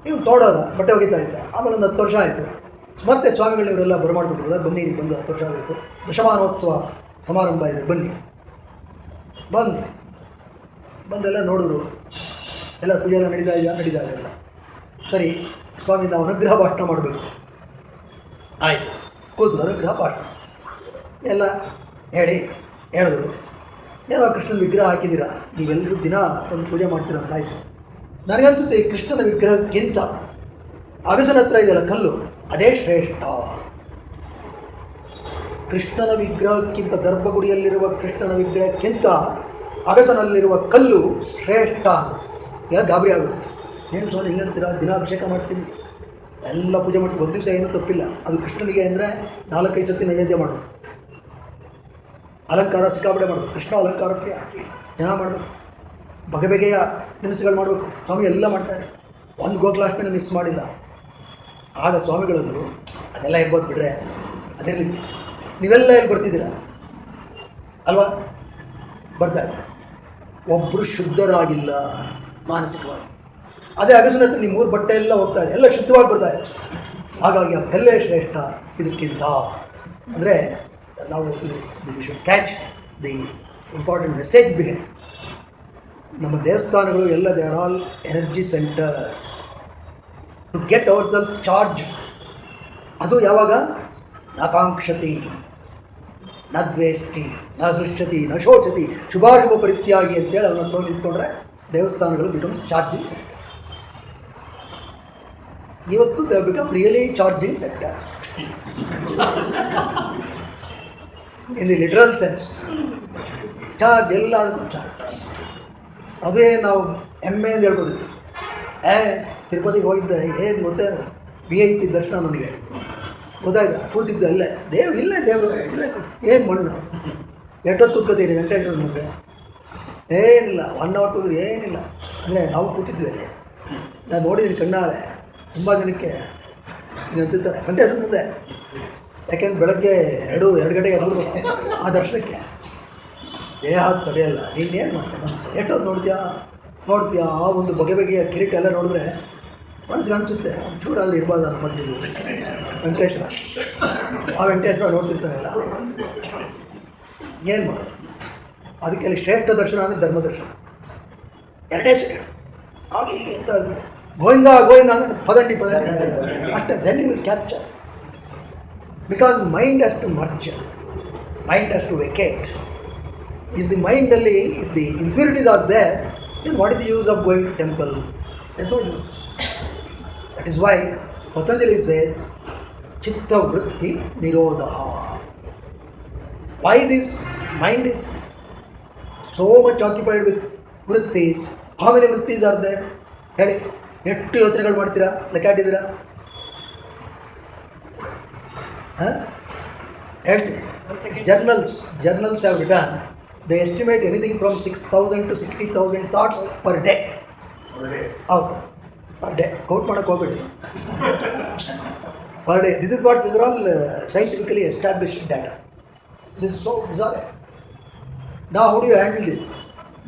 ನೀವು ತೋಡೋದ ಬಟ್ಟೆ ಒಗಿತಾ ಇದ್ದ. ಆಮೇಲೆ ಒಂದು 10 ವರ್ಷ ಆಯಿತು, ಮತ್ತೆ ಸ್ವಾಮಿಗಳು ಇವರೆಲ್ಲ ಬರಮಾಡ್ಬಿಟ್ಟಿದ್ರು. ಬನ್ನಿ ಬಂದು 10 ವರ್ಷ ಆಗೋಯಿತು, ದಶಮಾನೋತ್ಸವ ಸಮಾರಂಭ ಇದೆ ಬನ್ನಿ. ಬಂದೆಲ್ಲ ನೋಡಿದ್ರು, ಎಲ್ಲ ಪೂಜೆ ಎಲ್ಲ ನಡೀತಾ ಎಲ್ಲ ಸರಿ. ಸ್ವಾಮಿ ನಾವು ಅನುಗ್ರಹ ಭಾಷಣ ಮಾಡಬೇಕು. ಆಯಿತು, ಕೂತು ಅನುಗ್ರಹ ಭಾಷಣ ಎಲ್ಲ ಹೇಳಿದ್ರು. ಏನೋ ಕೃಷ್ಣನ ವಿಗ್ರಹ ಹಾಕಿದ್ದೀರಾ, ನೀವೆಲ್ಲರೂ ದಿನ ಒಂದು ಪೂಜೆ ಮಾಡ್ತೀರ ಅಂತ ಆಯಿತು. ನನಗನ್ಸುತ್ತೆ ಈ ಕೃಷ್ಣನ ವಿಗ್ರಹಕ್ಕಿಂತ ಅಗಸನ ಹತ್ರ ಇದೆಯಲ್ಲ ಕಲ್ಲು, ಅದೇ ಶ್ರೇಷ್ಠ. ಕೃಷ್ಣನ ವಿಗ್ರಹಕ್ಕಿಂತ, ಗರ್ಭಗುಡಿಯಲ್ಲಿರುವ ಕೃಷ್ಣನ ವಿಗ್ರಹಕ್ಕಿಂತ ಅಗಸನಲ್ಲಿರುವ ಕಲ್ಲು ಶ್ರೇಷ್ಠ. ಯಾಕೆ ಗಾಬರಿ ಆಗುತ್ತೆ? ಏನು ಸ್ವಾಮಿ ಹಿಂಗಂತೀರ? ದಿನ ಅಭಿಷೇಕ ಮಾಡ್ತೀನಿ, ಎಲ್ಲ ಪೂಜೆ ಮಾಡ್ತೀವಿ, ಒಂದು ದಿವಸ ಏನೂ ತಪ್ಪಿಲ್ಲ. ಅದು ಕೃಷ್ಣನಿಗೆ ಅಂದರೆ 4-5 ಸತಿ ನೈವೇದ್ಯ ಮಾಡಬೇಕು, ಅಲಂಕಾರ ಸಿಕ್ಕಾಪಡೆ ಮಾಡಬೇಕು. ಕೃಷ್ಣ ಅಲಂಕಾರಕ್ಕೆ ಜನ ಮಾಡಬೇಕು, ಬಗೆಬಗೆಯ ತಿನಿಸುಗಳು ಮಾಡಬೇಕು. ಸ್ವಾಮಿ ಎಲ್ಲ ಮಾಡ್ತಾರೆ, ಒಂದು ಗೋಕುಲಾಷ್ಟಮಿನ ಮಿಸ್ ಮಾಡಿಲ್ಲ. ಆಗ ಸ್ವಾಮಿಗಳಂದರು, ಅದೆಲ್ಲ ಇರ್ಬೋದು ಬಿಡ್ರೆ, ಅದಿರಲಿ, ನೀವೆಲ್ಲ ಇಲ್ಲಿ ಬರ್ತಿದ್ದೀರ ಅಲ್ವಾ? ಬರ್ತಾರೆ, ಒಬ್ಬರು ಶುದ್ಧರಾಗಿಲ್ಲ ಮಾನಸಿಕವಾಗಿ. ಅದೇ ಅಗಸನ ಹತ್ರ ನಿಮ್ಮ 3 ಬಟ್ಟೆ ಎಲ್ಲ ಹೋಗ್ತಾ ಇದೆ, ಎಲ್ಲ ಶುದ್ಧವಾಗಿ ಬರ್ತಾ ಇದೆ. ಹಾಗಾಗಿ ಆ ಬೆಲೆ ಶ್ರೇಷ್ಠ ಇದಕ್ಕಿಂತ. ಅಂದರೆ ನಾವು we should catch the important message behind. ನಮ್ಮ ದೇವಸ್ಥಾನಗಳು ಎಲ್ಲ they are all energy centres to get our self charge. ಅದು ಯಾವಾಗ? ನಾಕಾಂಕ್ಷತಿ, ನ ದ್ವೇಷ್ಟಿ, ನ ಹೃಷ್ಯತಿ, ನ ಶೋಚತಿ, ಶುಭಾಶುಭ ಪರಿತ್ಯಾಗಿ ಅಂತೇಳಿ ಅವನ್ನ ಹತ್ರ ನಿಂತ್ಕೊಂಡ್ರೆ ದೇವಸ್ಥಾನಗಳು ಬಿಕಮ್ಸ್ ಚಾರ್ಜಿಂಗ್ ಸೆಂಟರ್. ಇವತ್ತು they become really charging centre in the literal sense. Charge ಎಲ್ಲ ಅದಕ್ಕೂ ಚಾರ್ಜ್. ಅದೇ ನಾವು ಹೆಮ್ಮೆ ಅಂತ ಹೇಳ್ಬೋದು. ತಿರುಪತಿಗೆ ಹೋಗಿದ್ದೆ, ಏನು ಗೊತ್ತೇ, VIP ದರ್ಶನ ನನಗೆ ಗೊತ್ತಾಯ್ತು. ಕೂತಿದ್ದೆ ಅಲ್ಲೇ, ಇಲ್ಲೇ ದೇವರು ಏನು ಮಣ್ಣು, ಎಷ್ಟೊತ್ತು ಕೂತ್ಕೋತೀರಿ ವೆಂಕಟೇಶ್ವರ ಮುಂದೆ? ಏನಿಲ್ಲ, 1 or 2 ಏನಿಲ್ಲ. ಅಂದರೆ ನಾವು ಕೂತಿದ್ವಿ ಅಲ್ಲಿ, ನಾನು ನೋಡಿದ್ದೀನಿ ಕಣ್ಣಾರೆ. ತುಂಬ ಜನಕ್ಕೆ ಈಗ ಅಂತಿರ್ತಾರೆ ವೆಂಕಟೇಶ್ವರ ಮುಂದೆ, ಯಾಕೆಂದ್ರೆ ಬೆಳಗ್ಗೆ 2 ಗಂಟೆಗೆ ಎದ್ದು ಆ ದರ್ಶನಕ್ಕೆ ದೇಹ ತಡೆಯಲ್ಲ. ನೀನೇನು ಮಾಡ್ತೇನೆ, ಎಷ್ಟೊತ್ತು ನೋಡ್ತೀಯಾ ಆ ಒಂದು ಬಗೆಯ ಕಿರೀಟ ಎಲ್ಲ ನೋಡಿದ್ರೆ ಮನಸ್ಸಿಗೆ ಅನಿಸುತ್ತೆ ಚೂರಾದರೂ ಇರ್ಬಾರ್ದು ನಮ್ಮ ಮಧ್ಯೆ ವೆಂಕಟೇಶ್ವರ. ಆ ವೆಂಕಟೇಶ್ವರ ನೋಡ್ತಿರ್ತಾನೆಲ್ಲ, ಏನು ಮಾಡೋದು? ಅದಕ್ಕೆ ಅಲ್ಲಿ ಶ್ರೇಷ್ಠ ದರ್ಶನ ಅಂದರೆ ಧರ್ಮ ದರ್ಶನ. 2 ಸೆಕೆಂಡ್ ಹಾಗೆ ಹೀಗೆ ಅಂತ ಹೇಳ್ತಾರೆ, ಗೋವಿಂದ ಅಂದರೆ ಪದಂಡಿ ಅಷ್ಟೇ. Then you will capture, because mind has to merge, mind has to vacate. If the mind only, if the impurities are there, then what is the use of going to temple? There is no use. That is why Patanjali says, Chitta Vritti Nirodha. Why this mind is so much occupied with vrittis? How many vrittis are there? ಹೇಳಿ, ಎಷ್ಟು ಯೋಚನೆಗಳು ಮಾಡ್ತೀರಾ? ಲೆಕ್ಕ ಹಾಕಿದ್ದೀರಾ? ಹೇಳ್ತೀನಿ. Journals have written, they estimate anything from 6,000 to 60,000 thoughts per day. ಹೌದು, per day. Count ಮಾಡೋಕ್ಕೆ ಹೋಗ್ಬೇಡಿ, per day. This is what, these are all scientifically established data. This is so bizarre. Now how do you handle this?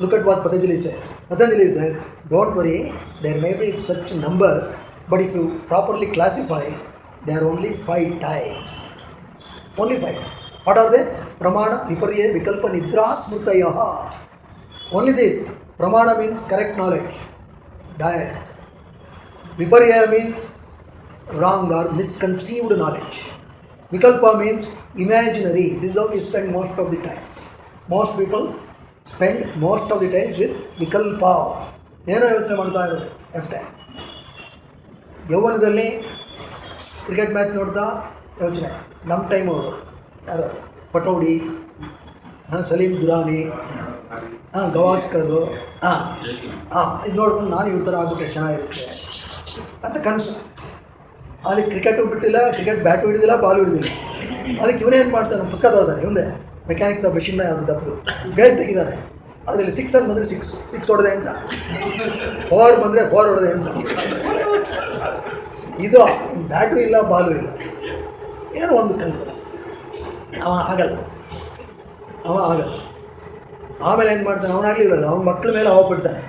Look at what Patanjali says. Patanjali says, don't worry, there may be such numbers, but if you properly classify, there are only 5 types. Only 5 types. What are they? Pramana, Viparya, Vikalpa, Nidra, Smrtayaha. Only this. Pramana means correct knowledge, diet. Viparya means wrong or misconceived knowledge. Vikalpa means imaginary. This is how we spend most of the time. Most people spend most of the time with Vikalpa. ಏನೋ ಯೋಚನೆ ಮಾಡ್ತಾ ಇರೋದು ಅಷ್ಟೇ. ಯೌವನದಲ್ಲಿ cricket match ನೋಡ್ತಾ ಯೋಚನೆ. ನಮ್ಮ time ಅವರು ಯಾರು, ಪಟೌಡಿ, ಸಲೀಂ ದುರಾನಿ, ಗವಾಸ್ಕರು, ಇದು ನೋಡ್ಕೊಂಡು ನಾನು ಇವ್ರ ಥರ ಆಗ್ಬಿಟ್ರೆ ಚೆನ್ನಾಗಿರುತ್ತೆ ಅಂತ ಕನಸು. ಅಲ್ಲಿ ಕ್ರಿಕೆಟು ಬಿಟ್ಟಿಲ್ಲ, ಕ್ರಿಕೆಟ್ ಬ್ಯಾಟು ಹಿಡಿದಿಲ್ಲ, ಬಾಲ್ ಹಿಡಿದಿಲ್ಲ. ಅದಕ್ಕೆ ಇವನೇನು ಮಾಡ್ತಾನೆ, ಪುಸ್ತಕ ತಗೋತಾನೆ ಇವಂದೆ, ಮೆಕ್ಯಾನಿಕ್ಸ್ ಆಫ್ ಮೆಷಿನ್ನ ಯಾವುದು ತಪ್ಪದು ಬೇಗ ತೆಗಿದಾನೆ. ಅದರಲ್ಲಿ 6 ಅಂತ ಬಂದರೆ 6 ಹೊಡೆದೆ ಅಂತ, 4 ಬಂದರೆ 4 ಹೊಡೆದೆ ಅಂತ. ಇದು ಬ್ಯಾಟು ಇಲ್ಲ, ಬಾಲು ಇಲ್ಲ, ಏನೋ ಒಂದು ಕಲ್ಪನೆ. ಅವ ಆಗಲ್ಲ. ಆಮೇಲೆ ಏನು ಮಾಡ್ತಾನೆ, ಅವನಾಗಲಿಲ್ಲಲ್ಲ, ಅವನ ಮಕ್ಕಳ ಮೇಲೆ ಹೋಗ್ಬಿಡ್ತಾನೆ.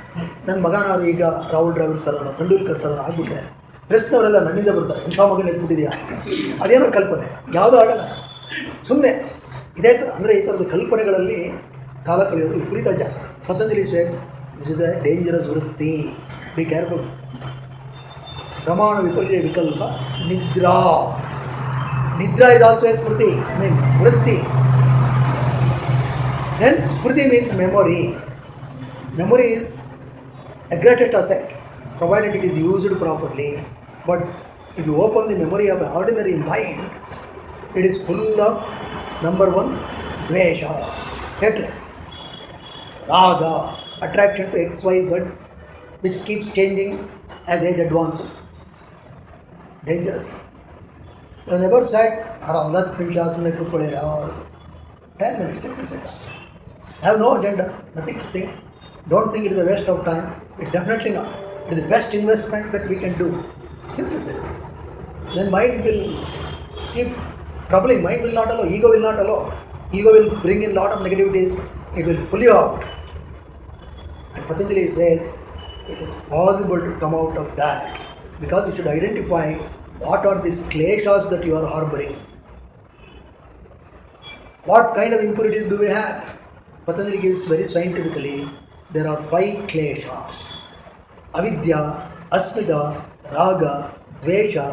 ನನ್ನ ಮಗನಾದ್ರು ಈಗ ರಾಹುಲ್ ದ್ರಾವಿಡ್ ಥರನೋ ತೆಂಡೂಲ್ಕರ್ ಥರನೋ ಆಗಿಬಿಟ್ರೆ ಪ್ರೆಸ್ನವರೆಲ್ಲ ನನ್ನಿಂದ ಬರ್ತಾರೆ ಇಂಥ ಮಗನ ಎದ್ಬಿಟ್ಟಿದೆಯಾ, ಅದೇನೋ ಕಲ್ಪನೆ, ಯಾವುದೂ ಆಗಲ್ಲ. ಸುಮ್ಮನೆ ಇದೇ ಥರ ಅಂದರೆ ಈ ಥರದ ಕಲ್ಪನೆಗಳಲ್ಲಿ ಕಾಲ ಕಳೆಯೋದು ವಿಪರೀತ ಜಾಸ್ತಿ. Patanjali says this is A dangerous ವೃತ್ತಿ, ಬಿ ಕೇರ್ಫುಲ್. ಪ್ರಮಾಣ ವಿಪರ್ಯ ವಿಕಲ್ಪ ನಿದ್ರಾ. ನಿದ್ರಾ is also a smriti, I mean vritti. Then smriti means memory. Memory is a greatest asset provided it is used properly. But if you open the memory of an ordinary mind, it is full of number one, dvesha, hatred, raga, attraction to X, Y, Z, which keeps changing as age advances. Dangerous. You never said, around 10 minutes, 10 minutes, simple seconds. Have no agenda, nothing to think. Don't think it is a waste of time. It's definitely not. It is the best investment that we can do. Simple simple. Then mind will keep troubling. Mind will not allow. Ego will not allow. Ego will bring in lot of negativities. It will pull you out. And Patanjali says it is possible to come out of that because you should identify what are these kleshas that you are harboring. What kind of impurities do we have? Patanjali gives very scientifically, there are 5 kleshas. Avidya, asmita, raga, dvesha,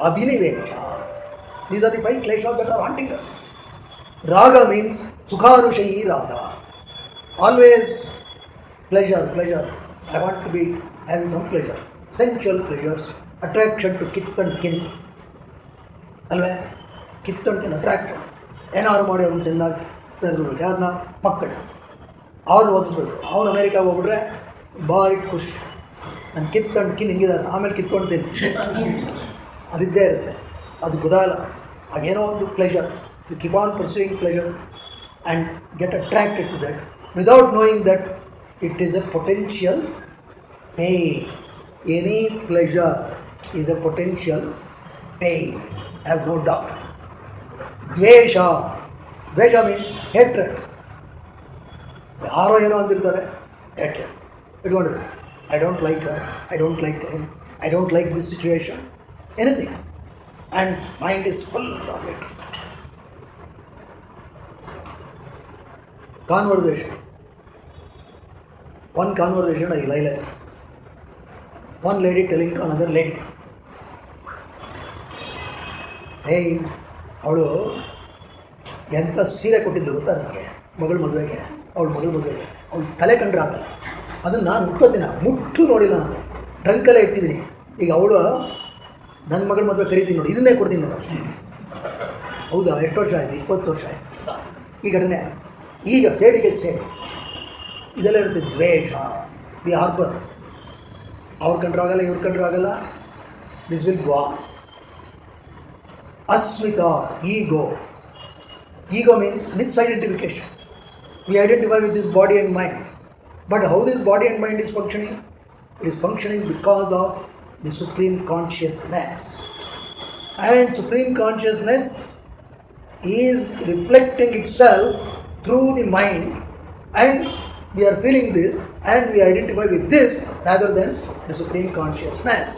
abhinivesha. These are the 5 kleshas that are haunting us. Raga means sukhanushayi raga. Always pleasure. I want to be having some pleasure. Sensual pleasures. Attraction to kith and kin. Alwa? Kith and kin attraction. ಏನಾದ್ರು ಮಾಡಿ ಅವ್ನು ಚೆನ್ನಾಗಿ ತಂದಿರ್ಬೇಕು, ಯಾರನ್ನ ಮಕ್ಕಳು ಅವ್ರು ಓದಿಸ್ಬೇಕು. ಅವನು ಅಮೇರಿಕಾಗೆ ಹೋಗ್ಬಿಟ್ರೆ ಭಾರಿ ಖುಷಿ, ನಾನು ಕಿತ್ಕೊಂಡು ಹಿಂಗಿದ್ದಾನೆ, ಆಮೇಲೆ ಕಿತ್ಕೊಳ್ತೀನಿ, ಅದಿದ್ದೇ ಇರುತ್ತೆ. ಅದು ಗೊತ್ತಾಗಲ್ಲ. ಆಗೇನೋ ಒಂದು pleasure, you keep on pursuing pleasures and get attracted to that without knowing that it is a potential pain. Any pleasure is a potential pain, I have no doubt. Dvesha means hatred. ಯಾರೋ ಏನೋ ಅಂದಿರ್ತಾರೆ, hatred. ಇಟ್ಕೊಂಡ್ರೆ I don't like her, I don't like him, I don't like this situation, anything. And mind is full of it. Conversation. One conversation I like. One lady telling to another lady, hey, ಅವಳು ಎಂಥ ಸೀರೆ ಕೊಟ್ಟಿದ್ದು ಗೊತ್ತಾ ನನಗೆ ಮಗಳ ಮದುವೆಗೆ, ಅವಳು ತಲೆ ಕಂಡ್ರೆ ಆಗಲ್ಲ, ಅದನ್ನು ನಾನು ಮುಟ್ಟೋದಿನ ಮುಟ್ಟು ನೋಡಿಲ್ಲ, ನಾನು ಟ್ರಂಕಲ್ಲೇ ಇಟ್ಟಿದ್ದೀನಿ. ಈಗ ಅವಳು ನನ್ನ ಮಗಳ ಮದುವೆ ಕರಿತೀನಿ ನೋಡಿ, ಇದನ್ನೇ ಕೊಡ್ತೀನಿ ನೋಡಿ. ಹೌದಾ, ಎಷ್ಟು ವರ್ಷ ಆಯಿತು? 20 ವರ್ಷ ಆಯಿತು ಈ ಘಟನೆ. ಈಗ ಸೇಡಿಗೆ ಸೇಡಿ ಇದೆಲ್ಲ ಇರುತ್ತೆ. ದ್ವೇಷ, ದಿ ಹಾರ್ಬರ್. ಅವ್ರು ಕಂಡ್ರೂ ಆಗಲ್ಲ, ಇವ್ರು ಕಂಡ್ರೂ ಆಗಲ್ಲ. This will go on. Asmita, ego. Ego means misidentification. We identify with this body and mind. But how this body and mind is functioning? It is functioning because of the Supreme Consciousness. And Supreme Consciousness is reflecting itself through the mind, and we are feeling this and we identify with this rather than the Supreme Consciousness.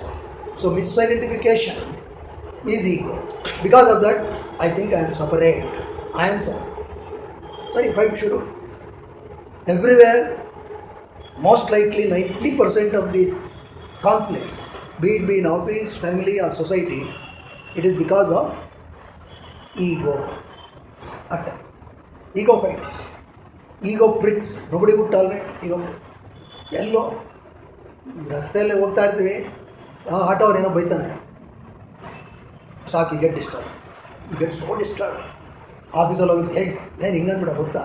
So misidentification is ego. Because of that, I think I am separate. I am separate. Sorry, if I should. Everywhere, most likely 90% of the conflicts, be it in office, family or society, it is because of ego. Ego fights. Ego pricks. Nobody would tolerate ego pricks. ಎಲ್ಲೋ ರಸ್ತೆಯಲ್ಲೇ ಹೋಗ್ತಾ ಇರ್ತೀವಿ, ಆಟೋವರೇನೋ ಬೈತಾನೆ, ಸಾಕು, you get disturb. You get so disturb. ಆಫೀಸಲ್ಲಿ ಹೋಗಿದ್ದು ಏನು ಹಿಂಗಂದ್ಬಿಡ ಹೋಗ್ತಾ,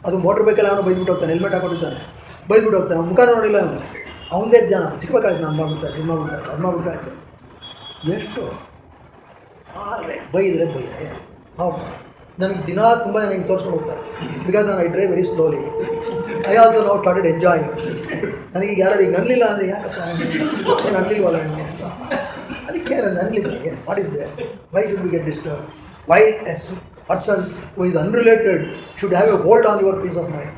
ಅದು ಮೋಟ್ರ್ ಬೈಕಲ್ಲಿ ಅವನು ಬೈದ್ಬಿಟ್ಟು ಹೋಗ್ತಾನೆ, ಹೆಲ್ಮೆಟ್ ಹಾಕೊಂಡಿರ್ತಾನೆ, ಬೈದ್ಬಿಟ್ಟು ಹೋಗ್ತಾನೆ, ಮುಖ ನೋಡಿಲ್ಲ ಅವನು, ಅವನದೇ ಜನ ಸಿಗ್ಬೇಕಾಯ್ತು, ನಾನು ಮಾಡ್ಬಿಡ್ತಾರೆ, ಇದು ಮಾಡ್ಬಿಡ್ತಾರೆ, ಅದು ಮಾಡ್ಬಿಟ್ಟಾಯ್ತು. ಎಷ್ಟು ಬೈದರೆ ಹೌದು. ನನಗೆ ದಿನ ತುಂಬ ಜನ ಹಿಂಗೆ ತೋರಿಸ್ಕೊಂಡು ಹೋಗ್ತಾರೆ. ಬಿಕಾಸ್ ನಾನು I drive very slowly. I also now started enjoying. ನನಗೆ ಯಾರು ಹಿಂಗೆ ಅನ್ನಲಿಲ್ಲ ಅಂದರೆ ಯಾಕಪ್ಪ ಏನು ಅನ್ನಲಿಲ್ವಲ್ಲ ನನಗೆ, ಅದಕ್ಕೆ ನಾನು ಅನ್ನಲಿಲ್ಲ. What is there? Why should we get disturb? Why a person who is unrelated should have a hold on your peace of mind?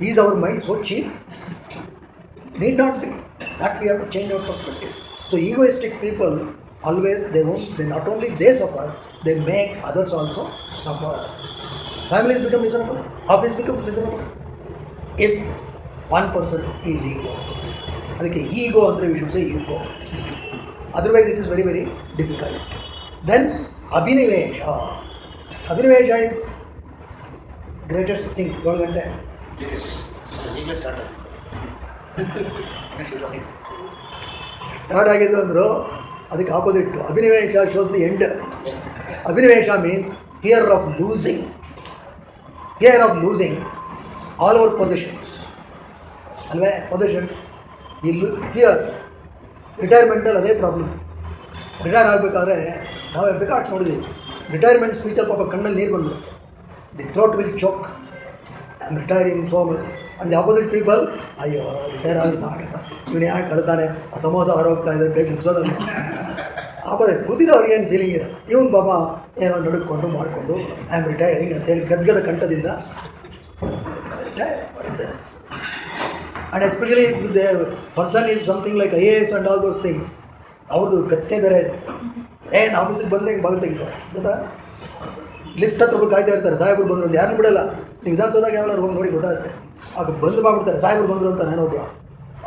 Is our mind so cheap? Need not be. That we have to change our perspective. So egoistic people always they not only they suffer, they make others also suffer. Families become miserable, office becomes miserable. If one person is ego. ಅದಕ್ಕೆ ego ಅಂದರೆ we should say ego. Otherwise it is very very difficult. Then abhinivesha. Abhinivesha is greatest thing. 7 ಗಂಟೆ ಈಗಲೇ start ಆಗಿದ್ದು ಅಂದರು ಅದಕ್ಕೆ opposite. ಅಭಿನಿವೇಶ shows the end. ಅಭಿನಿವೇಶ means fear of losing. Fear of losing all over positions ಅಲ್ವೇ. Positions ಇಲ್ಲಿ fear. ರಿಟೈರ್ಮೆಂಟಲ್ಲಿ ಅದೇ ಪ್ರಾಬ್ಲಮ್. ರಿಟೈರ್ ಆಗಬೇಕಾದ್ರೆ ನಾವು ಬೇಕಾಟ್ ನೋಡಿದ್ದೀವಿ. ರಿಟೈರ್ಮೆಂಟ್ ಸ್ಪೀಚಲ್ಲಿ ಪಾಪ ಕಣ್ಣಲ್ಲಿ ನೀರು ಬಂದ್ಬಿಡುತ್ತೆ. The throat will choke. I am retiring so much. And the opposite people, ಅಯ್ಯೋ ರಿಟೈರ್ ಆಗಿ ಸಾಕಪ್ಪ, ಇವನು ಯಾಕೆ ಕಳ್ತಾನೆ, ಆ ಸಮೋಸ ಹೊರೋಗ್ತಾ ಇದೆ, ಬೇಗ ಮುಗಿಸೋದನ್ನು. ಆಪೋಸಿಟ್ ಕೂತಿರೋ ಅವ್ರಿಗೇನು ಫೀಲಿಂಗ್ ಇರೋದು. ಇವನು ಬಾಬಾ ಏನೋ ನಡುಕೊಂಡು ಮಾಡಿಕೊಂಡು ಐ ಆಮ್ ರಿಟೈರಿಂಗ್ ಅಂತೇಳಿ ಗದ್ಗದ ಕಂಠದಿಂದ ರಿಟೈರ್ ಮಾಡಿದ್ದೆ. And especially the person is something like IAS and all those thing. ಅವ್ರದ್ದು ಗತ್ತೆ ಬೇರೆ ಇರುತ್ತೆ. ಏನು ಆಫೀಸಿಗೆ ಬಂದರೆ ಹಿಂಗೆ ಬಾಗಿಲು ತೆಗಿತಾರೆ ಗೊತ್ತಾ. ಲಿಫ್ಟ್ ಹತ್ರ ಒಬ್ಬರು ಕಾಯ್ತಾ ಇರ್ತಾರೆ, ಸಾಹೇಬ್ರು ಬಂದರು ಅಂತ. ಯಾರನ್ನೂ ಬಿಡಲ್ಲ. ನೀವು ವಿಧಾನಸೌಧದಾಗ ಯಾವಾಗ ಹೋಗಿ ನೋಡಿ ಗೊತ್ತಾಗುತ್ತೆ. ಆಗ ಬಂದು ಮಾಡಿಬಿಡ್ತಾರೆ, ಸಾಹೇಬ್ರು ಬಂದರು ಅಂತ. ನಾನೊಬ್ಬ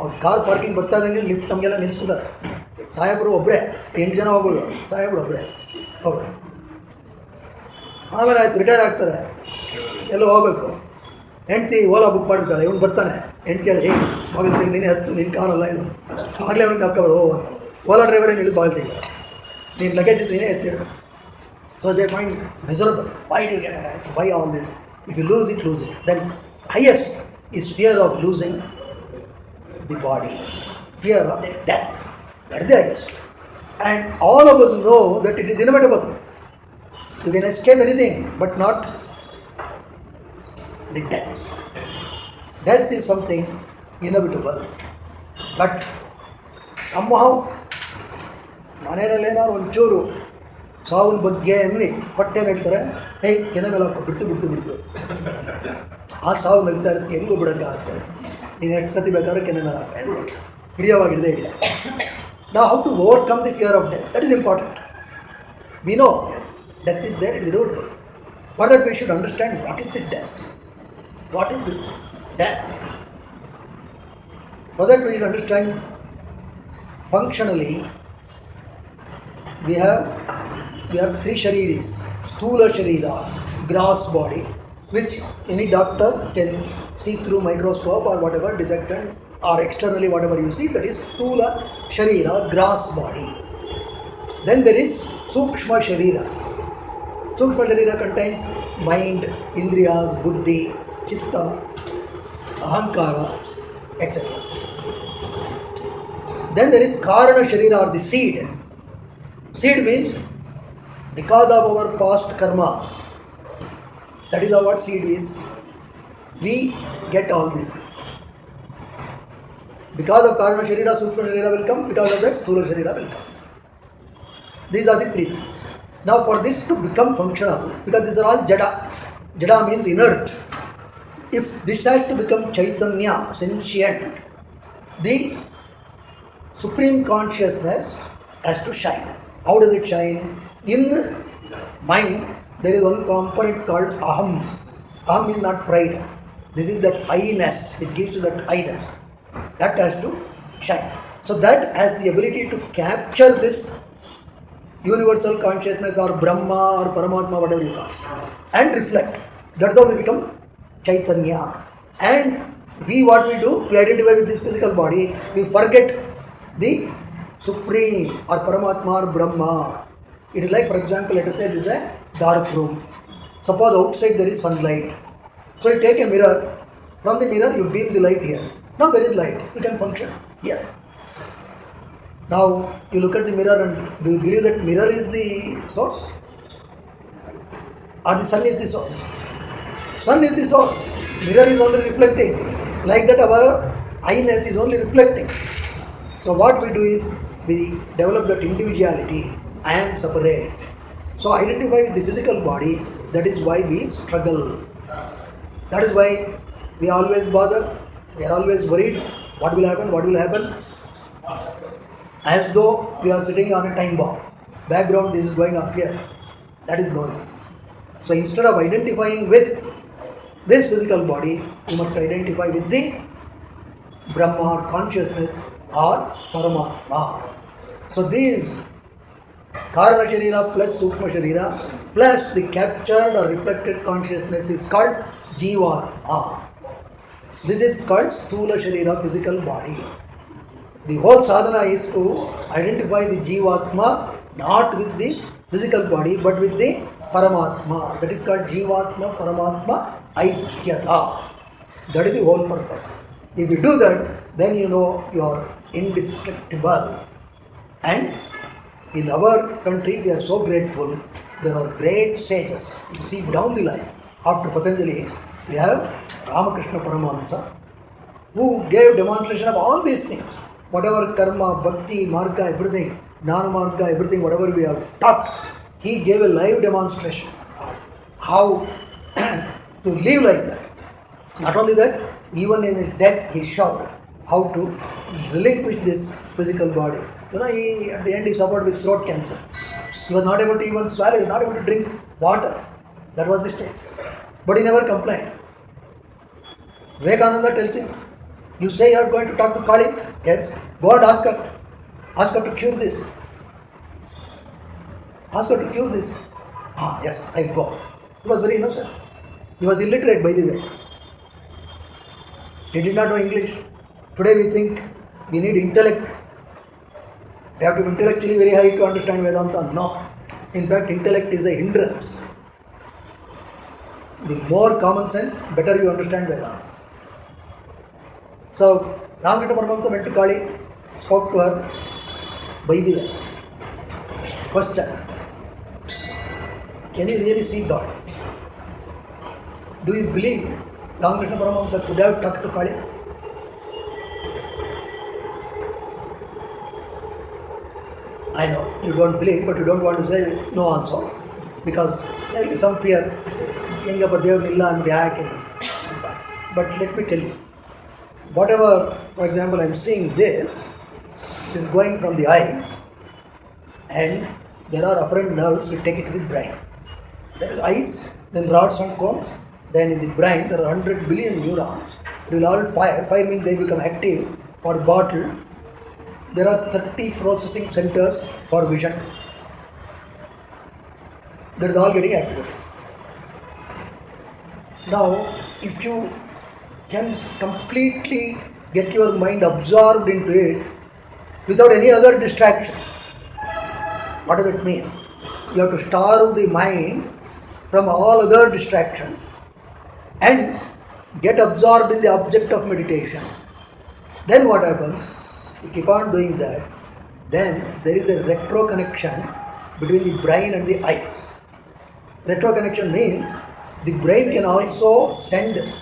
ಅವ್ರು ಕಾರ್ ಪಾರ್ಕಿಂಗ್ ಬರ್ತಾ ಇದ್ದಂಗೆ ಲಿಫ್ಟ್ ನಮಗೆಲ್ಲ ನಿಲ್ಲಿಸ್ಬಿಡ್ತಾರೆ. ಸಾಹೇಬರು ಒಬ್ಬರೇ, 8 ಜನ ಹೋಗ್ಬೋದು, ಸಾಹೇಬರು ಒಬ್ಬರೇ ಹೋಗ್ರಿ. ಆಮೇಲೆ ಆಯ್ತು ರಿಟೈರ್ ಆಗ್ತಾರೆ, ಎಲ್ಲೋ ಹೋಗ್ಬೇಕು. ಹೆಂಡ್ತಿ ಓಲಾ ಬುಕ್ ಮಾಡಿರ್ತಾಳೆ, ಇವ್ನು ಬರ್ತಾನೆ. ಹೆಂಡ್ತಿ ಹೇಳಿ ಬಾಗಿಲು ತೆಗಿ, ನೀನೇ ಹತ್ತು, ನಿನ್ನ ಕಾರಲ್ಲ ಇದು. ಆಗಲೇ ಅವ್ನಿಗೆ ನಪ್ಕಬರು ಹೋಗು ಅಂತ. ಓಲಾ ಡ್ರೈವರೇ ನಿಲ್ಲಿದು ಬಾಗಿಲು ತೆಗಿ, ನೀನು ಲಗೇಜ್ ಇತ್ತು ನೀನೇ ಎತ್ತಿಡ್ಬೇಕು. So they find miserable. Why do you get an answer? Why all this? If you lose it, lose it. Then highest is fear of losing the body. Fear of death. That is the highest. And all of us know that it is inevitable. You can escape anything, but not the death. Death is something inevitable. But somehow, ಮನೆಯಲ್ಲೇನಾದ್ರು ಒಂಚೂರು ಸಾವಿನ ಬಗ್ಗೆ ಅನ್ನಿ ಹೊಟ್ಟೆ ನಗ್ತಾರೆ, ಹೇ ಕೆನೆ ಮೇಲೆ ಹಾಕೋ ಬಿಡ್ತು ಆ ಸಾವು ನಗ್ತಾ ಇರ್ತೀವಿ, ಹೆಂಗೂ ಬಿಡೋಕ್ಕಾಗ್ತದೆ. ನೀನು ಎಷ್ಟು ಸತಿ ಬೇಕಾದ್ರೆ ಕೆನೆ ಮೇಲೆ ಹಾಕ, ಹಿಡಿಯೋವಾಗ ಹಿಡಿದೇ ಹಿಡಿಯ. ನಾವು how to overcome the fear of death, that is important. We know death is there, it is root. For that we should understand what is the death, what is this death. For that we should understand functionally we have 3 shariris. Sthula sharira, gross body, which any doctor can see through microscope or whatever, dissect or externally whatever you see, that is Sthula sharira, gross body. Then there is Sukshma sharira. Sukshma sharira contains mind, indriyas, buddhi, chitta, ahankara, etc. Then there is Karana sharira, or the seed. Seed means because of our past karma. That is what seed is. We get all these things. Because of Karana sharira, Sukshma sharira will come. Because of that, Sthula sharira will come. These are the 3 things. Now for this to become functional, because these are all jada. Jada means inert. If this has to become Chaitanya, sentient, the Supreme Consciousness has to shine. How does it shine? In mind, there is one component called aham. Aham is not pride. This is that I-ness, which gives you that I-ness. That has to shine. So that has the ability to capture this universal consciousness or Brahma or Paramatma, whatever you call it, and reflect. That's how we become Chaitanya. And what we do, we identify with this physical body, we forget the Supreme or Paramatma or Brahma. It is like, for example, let us say this is a dark room. Suppose outside there is sunlight. So you take a mirror. From the mirror you beam the light here. Now there is light. You can function here. Now you look at the mirror and do you believe that mirror is the source? Or the sun is the source? Sun is the source. Mirror is only reflecting. Like that our I-ness is only reflecting. So what we do is we develop that individuality. I am separate. So identify with the physical body. That is why we struggle. That is why we always bother. We are always worried. What will happen? What will happen? As though we are sitting on a time bomb. Background, this is going up here. That is going. So instead of identifying with this physical body, you must identify with the Brahma or consciousness or Paramatma. So these Karana Sharira plus Sukshma Sharira plus the captured or reflected consciousness is called Jivatma. This is called Sthula Sharira, physical body. The whole sadhana is to identify the Jivatma not with the physical body but with the Paramatma. That is called Jivatma Paramatma Aikyata. That is the whole purpose. If you do that, then you know you are indestructible. And in our country, we are so grateful. There are great sages. You see, down the line, after Patanjali, we have Ramakrishna Paramahamsa, who gave demonstration of all these things. Whatever karma, bhakti, marga, everything, jnana marga, everything, whatever we have taught, he gave a live demonstration of how to live like that. Not only that, even in his death, he showed how to relinquish this physical body. You know, at the end he suffered with throat cancer. He was not able to even swallow, he was not able to drink water. That was the state. But he never complained. Vivekananda tells him, you say you are going to talk to Kali? Yes. Go and ask her. Ask her to cure this. Ask her to cure this. Ah, yes, I'll go. He was very innocent. He was illiterate, by the way. He did not know English. Today we think we need intellect. We have to be intellectually very high to understand Vedanta. No. In fact, intellect is a hindrance. The more common sense, better you understand Vedanta. So, Ramakrishna Paramahamsa went to Kali, spoke to her. By the way, question. Can you really see God? Do you believe Ramakrishna Paramahamsa could have talked to Kali? I know, you don't believe, but you don't want to say no also. Because there is some fear. But let me tell you. Whatever, for example, I am seeing this is going from the eyes, and there are afferent nerves which take it to the brain. There is eyes, then rods and cones, then in the brain there are 100 billion neurons. It will all fire. Fire means they become active or bottled. There are 30 processing centers for vision. That is all getting activated. Now, if you can completely get your mind absorbed into it without any other distractions, what does it mean? You have to starve the mind from all other distractions and get absorbed in the object of meditation. Then what happens? You keep on doing that, then there is a retro connection between the brain and the eyes. Retro connection means the brain can also send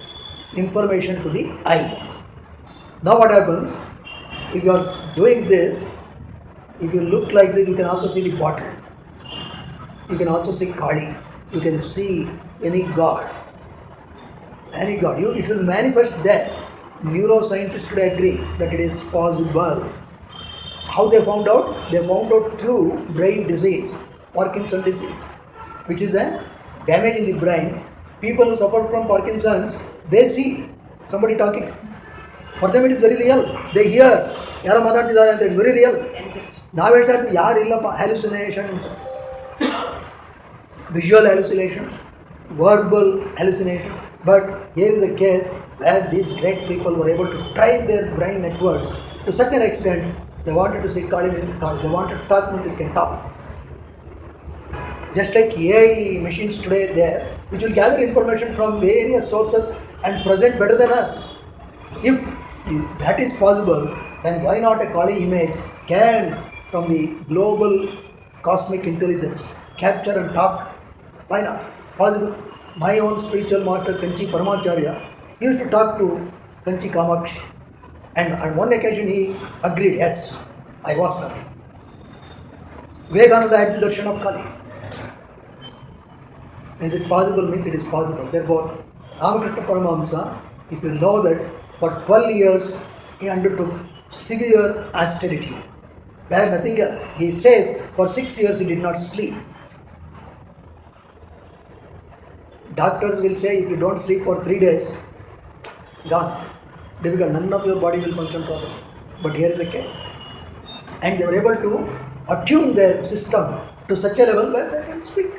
information to the eyes. Now what happens? If you are doing this, if you look like this, you can also see the bottle. You can also see Kali. You can see any god. Any god. It will manifest there. Neuroscientists today agree that it is possible. How they found out? They found out through brain disease, Parkinson's disease, which is a damage in the brain. People who suffer from Parkinson's, they see somebody talking. For them it is very real. They hear, yara matatidare, it is very real. Now it is hallucinations, visual hallucinations, verbal hallucinations. But here is a case where these great people were able to train their brain networks to such an extent they wanted to see Kali means Kali. They wanted to talk means it can talk. Just like AI machines today there, which will gather information from various sources and present better than us. If that is possible, then why not a Kali image can from the global cosmic intelligence capture and talk? Why not? Possible. My own spiritual master Kanchi Paramacharya used to talk to Kanchi Kamakshi, and on one occasion he agreed, yes, I was Kali. Vivekananda had the darshan of Kali. Is it possible? Means it is possible. Therefore, Ramakrishna Paramahamsa, if you know that for 12 years he undertook severe austerity, where nothing else. He says for 6 years he did not sleep. Doctors will say if you don't sleep for 3 days, gone. Difficult, none of your body will function properly. But here is the case. And they were able to attune their system to such a level where they can speak.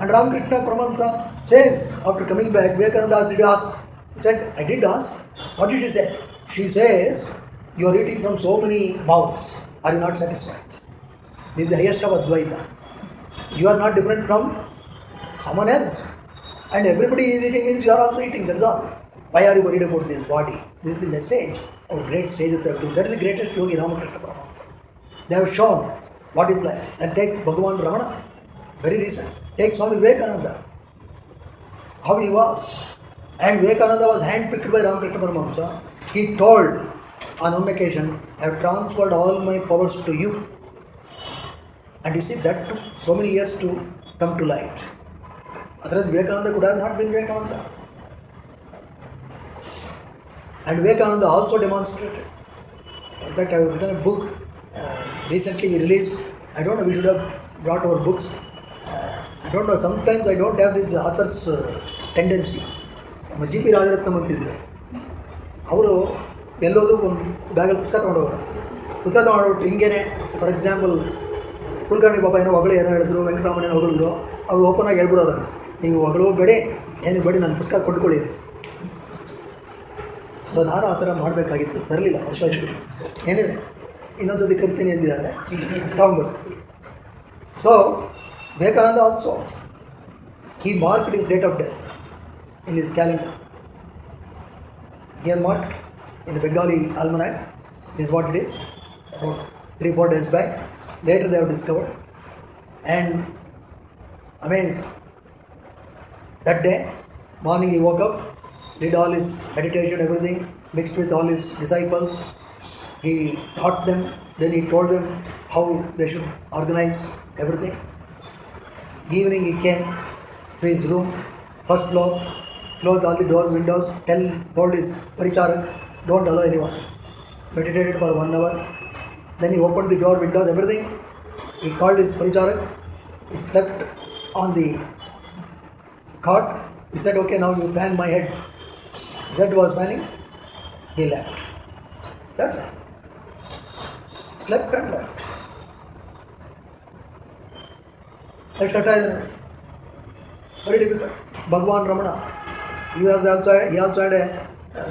And Ramakrishna Paramahamsa says, after coming back, Vivekananda did ask. He said, I did ask. What did she say? She says, you are eating from so many mouths. Are you not satisfied? This is the highest of Advaita. You are not different from someone else. And everybody is eating means you are also eating, that's all. Why are you worried about this body? This is the message our great sages have told. That is the greatest yogi, Ramakrishna Paramahamsa. They have shown what is life. And take Bhagavan Ramana, very recent. Take Swami Vivekananda, how he was. And Vivekananda was handpicked by Ramakrishna Paramahamsa. He told on one occasion, I have transferred all my powers to you. And you see, that took so many years to come to light. Otherwise, Vivekananda could have not been Vivekananda. And Vivekananda also demonstrated. In fact, I have written a book, recently we released. I don't know, we should have brought our books. I don't know, sometimes I don't have this author's tendency. G.P. Rajaratnam ಅಂತಿದ್ರು ಅವರು ಎಲ್ಲೋದು ಒಂದು ಬ್ಯಾಗಲ್ಲಿ ಪುಸ್ತಕ ತೊಗೊಂಡೋಗ್ರು. ಪುಸ್ತಕ ತೊಗೊಂಡೋಗ್ಬಿಟ್ಟು ಹಿಂಗೇನೆ for example Kulkarni ಬಾಬಾ ಏನೋ ಹೊಗಳು ಏನೋ ಹೇಳಿದ್ರು, ವೆಂಕಟರಾಮನ್ ಏನೋ ಹೊಗಳಿದ್ರು, ಅವ್ರು ಓಪನ್ ಆಗಿ ಹೇಳ್ಬಿಡೋರು, ನೀವು ಹೊಗಳು ಬೇಡಿ ಏನು ಬೇಡಿ ನನ್ನ ಪುಸ್ತಕ ಕೊಟ್ಕೊಳ್ಳಿ. ಸೊ ನಾನು ಆ ಥರ ಮಾಡಬೇಕಾಗಿತ್ತು, ತರಲಿಲ್ಲ, ವರ್ಷ ಆಯಿತು. ಏನಿದೆ ಇನ್ನೊಂದು ಸತಿ ಕರಿತೀನಿ ಎಂದಿದ್ದಾರೆ, ತಗೊಂಡ್ಬರ್ತೀನಿ. So Vivekananda also, he marked his date of death in his calendar. He had marked in the Bengali almanac. This is what it is. About 3-4 days back. Later they have discovered. And amazing. That day, morning he woke up, did all his meditation, everything, mixed with all his disciples. He taught them, then he told them how they should organize everything. Evening he came to his room, first floor, closed all the doors, windows, told his paricharak, don't allow anyone. Meditated for 1 hour. Then he opened the door, windows, everything. He called his paricharak. He slept on the cot. He said, okay, now you fan my head. His head was fanning. He left. That's it. Slept and left. Very difficult. Bhagavan Ramana, he also had a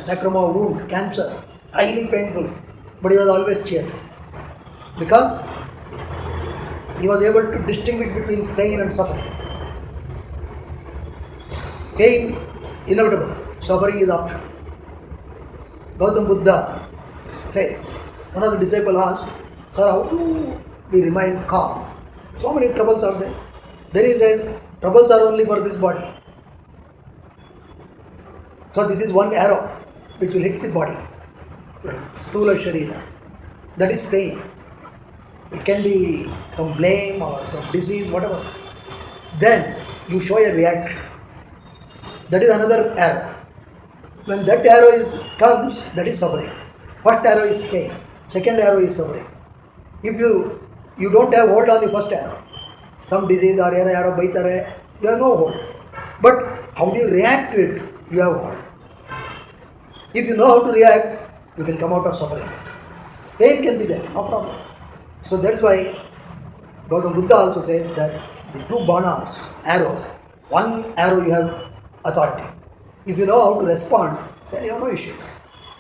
sacroma wound, cancer, highly painful, but he was always cheered because he was able to distinguish between pain and suffering. Pain, inevitable. Suffering is optional. Gautam Buddha says, one of the disciples asked, sir, how do we remain calm? So many troubles are there. Then he says, troubles are only for this body. So this is one arrow which will hit the body. Stula Sharira. That is pain. It can be some blame or some disease, whatever. Then you show a reaction. That is another arrow. When that arrow comes, that is suffering. First arrow is pain. Second arrow is suffering. If you don't have hold on the first arrow, some disease or arrow baitare, you have no hold. But how do you react to it? You have hold. If you know how to react, you can come out of suffering. Pain can be there, no problem. So that's why Gautam Buddha also says that the 2 banas, arrows, one arrow you have authority. If you know how to respond, then you have no issues.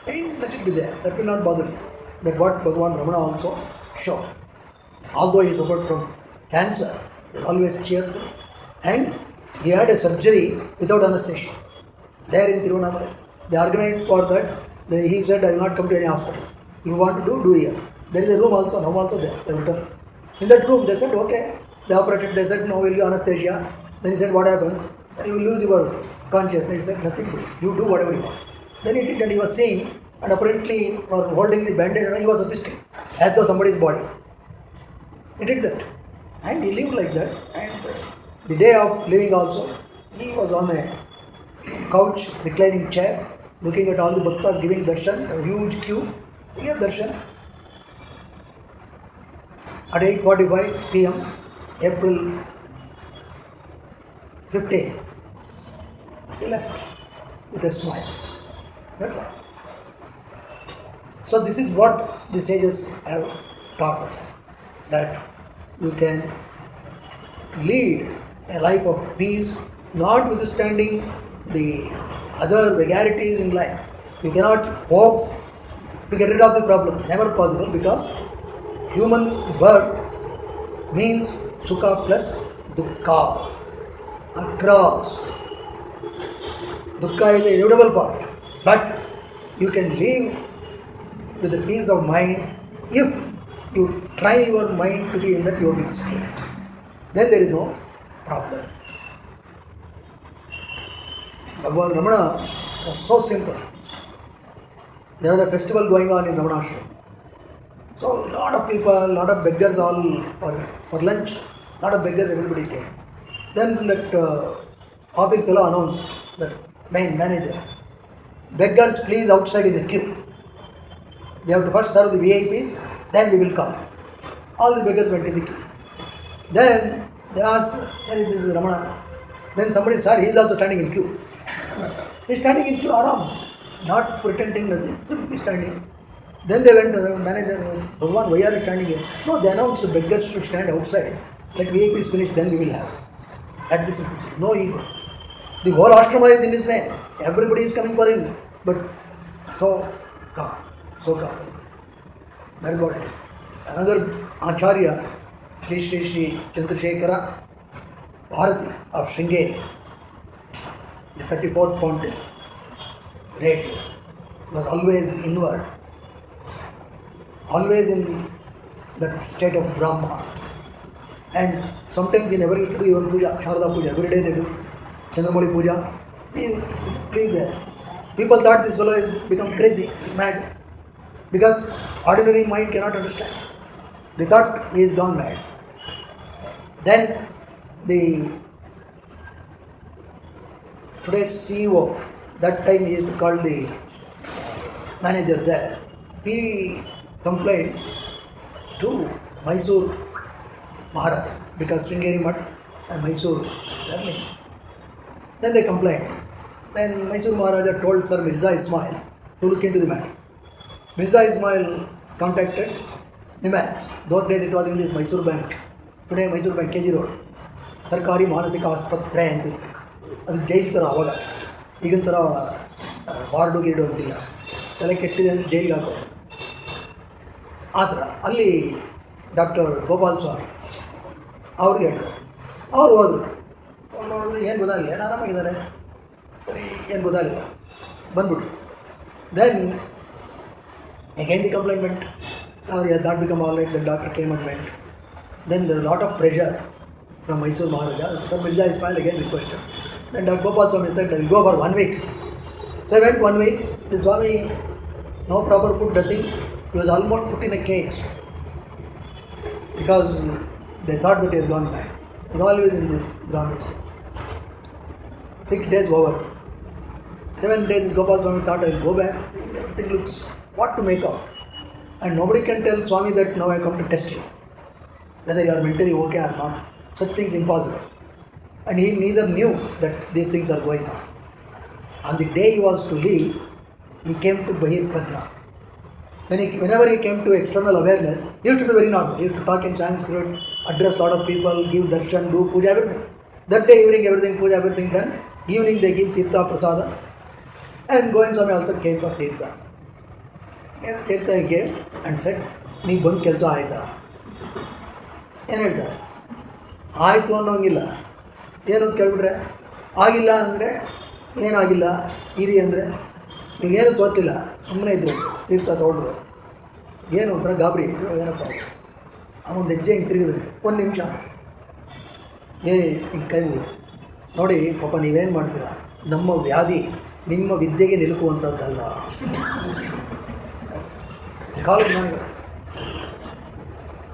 Pain, let it be there. That will not bother you. That's what Bhagavan Ramana also showed. Although he suffered from cancer, he was always cheerful. And he had a surgery without anesthesia. There in Tiruvannamalai. They organized for that. He said, I will not come to any hospital. If you want to do here. There is a room also, now also there. They returned. In that room, they said, okay. They operated, they said, no, will you anesthesia? Then he said, what happens? Then you will lose your consciousness. He said, nothing. You do whatever you want. Then he did, and he was seeing, and apparently, for holding the bandage, he was assisting, as though somebody's body. He did that. And he lived like that. And the day of living also, he was on a couch, reclining chair, looking at all the bhaktas giving darshan, a huge queue. He gave darshan. At 8:45 p.m., April 15th, he left with a smile. That's all. So this is what the sages have taught us, that you can lead a life of peace, notwithstanding the other vagaries in life. You cannot hope to get rid of the problem. Never possible, because human birth means sukha plus dukkha. Across. Dukkha is the inevitable part. But you can live with a peace of mind if you try your mind to be in that yogic state. Then there is no problem. Bhagavan Ramana was so simple. There was a festival going on in Ramanashram. So a lot of people, a lot of beggars all for lunch, a lot of beggars, everybody came. Then that office fellow announced, the main manager, beggars please outside in the queue. We have to first serve the VIPs, then we will come. All the beggars went in the queue. Then they asked, where is this Ramana? Then somebody said, he is also standing in queue. He is standing in queue around, not pretending nothing, simply standing. Then they went to the manager, Bhagavan, why are you standing here? No, they announced the beggars should stand outside. Let VIP is finished, then we will have. At this, no ego. The whole ashrama is in his name. Everybody is coming for him. But so calm, so calm. That is what it is. Another Acharya, Shri Chandrasekhara Bharati of Sringeri, the 34th pontiff, great, was always inward, always in that state of Brahma. And sometimes he never used to do even puja, Sharada puja, every day they do. Chandramali puja, he is simply there. People thought this fellow has become crazy, mad, because ordinary mind cannot understand. They thought he is gone mad. Then the today's CEO, that time he used to call the manager there, he complained to Mysore Maharaja, because Sringeri Mutt and Mysore are linked. Then they complained. Then Mysore Maharaja told Sir Mirza Ismail to look into the matter. Mirza Ismail contacted Nimax. Those days it was in this Mysore Bank. Today Mysore Bank, KG Road. Sarkari Manasika Aspatre ಅಂತಿತ್ತು. ಅದು ಜೈಲ್ತರ ಅವಾಗ. ಈಗಿನ ಥರ ward ಗೀರ್ಡು ಅಂತಿಲ್ಲ. ತಲೆ ಕೆಟ್ಟಿದೆ ಅಂತ ಜೈಲಿಗೆ ಹಾಕೋದು. ಆ ಥರ ಅಲ್ಲಿ ಡಾಕ್ಟರ್ ಗೋಪಾಲ್ ಸ್ವಾಮಿ ಅವ್ರಿಗೆ ಹೇಳಿದ್ರು. ಅವ್ರು ಹೋದರು. ನೋಡಿದ್ರು ಏನು ಗೊತ್ತಾಗಲಿಲ್ಲ, ಏನು ಆರಾಮಾಗಿದ್ದಾರೆ, ಸರಿ ಏನು ಗೊತ್ತಾಗಲಿಲ್ಲ, ಬಂದ್ಬಿಟ್ರು. Then again the complaint went. Or he had not become all right, the doctor came and went. Then there was a lot of pressure from Mysore Maharaja. Sir Mirza Ismail again requested. Then Dr. Gopal Swami said, I will go for 1 week. So I went 1 week. The Swami, no proper food, nothing. He was almost put in a cage, because they thought that he has gone mad. He was always in this Brahmin state. 6 days over. 7 days Gopal Swami thought, I will go back. Everything looks what to make out. And nobody can tell Swami that now I come to test you, whether you are mentally okay or not. Such things impossible. And he neither knew that these things are going on. On the day he was to leave, he came to Bahir Prajna. Whenever he came to external awareness, he used to be very normal. He used to talk in Sanskrit, address a lot of people, give darshan, do puja, everything. That day evening, everything, puja, everything done. Evening they give Tirtha Prasada. And Govind Swami also came for Tirtha. And Tirtha he gave and said, ನೀ ಬಂದು ಕೆಲಸ ಆಯಿತಾ? ಏನು ಹೇಳ್ತಾರೆ? ಆಯಿತು ಅನ್ನೋಂಗಿಲ್ಲ. ಏನು ಅಂತ ಕೇಳ್ಬಿಟ್ರೆ ಆಗಿಲ್ಲ ಅಂದರೆ ಏನಾಗಿಲ್ಲ ಇರಿ ಅಂದರೆ ನೀವೇನು ತೋರ್ತಿಲ್ಲ, ಸುಮ್ಮನೆ ಇದ್ರು, ತೀರ್ಥ ತೊಗೊಂಡ್ರು. ಏನು ಒಂಥರ ಗಾಬರಿ, ಏನಪ್ಪ ಅವನು ಹೆಜ್ಜೆ ಹಿಂಗೆ ತಿರುಗಿದ್ರೆ 1 ನಿಮಿಷ ಹಿಂಗೆ ಕೈ ಮುಗಿದು ನೋಡಿ ಪಾಪ ನೀವೇನು ಮಾಡ್ತೀರಾ, ನಮ್ಮ ವ್ಯಾಧಿ ನಿಮ್ಮ ವಿದ್ಯೆಗೆ ನಿಲುಕುವಂಥದ್ದಲ್ಲ. ಕಾಲೇಜ್ ನನಗೆ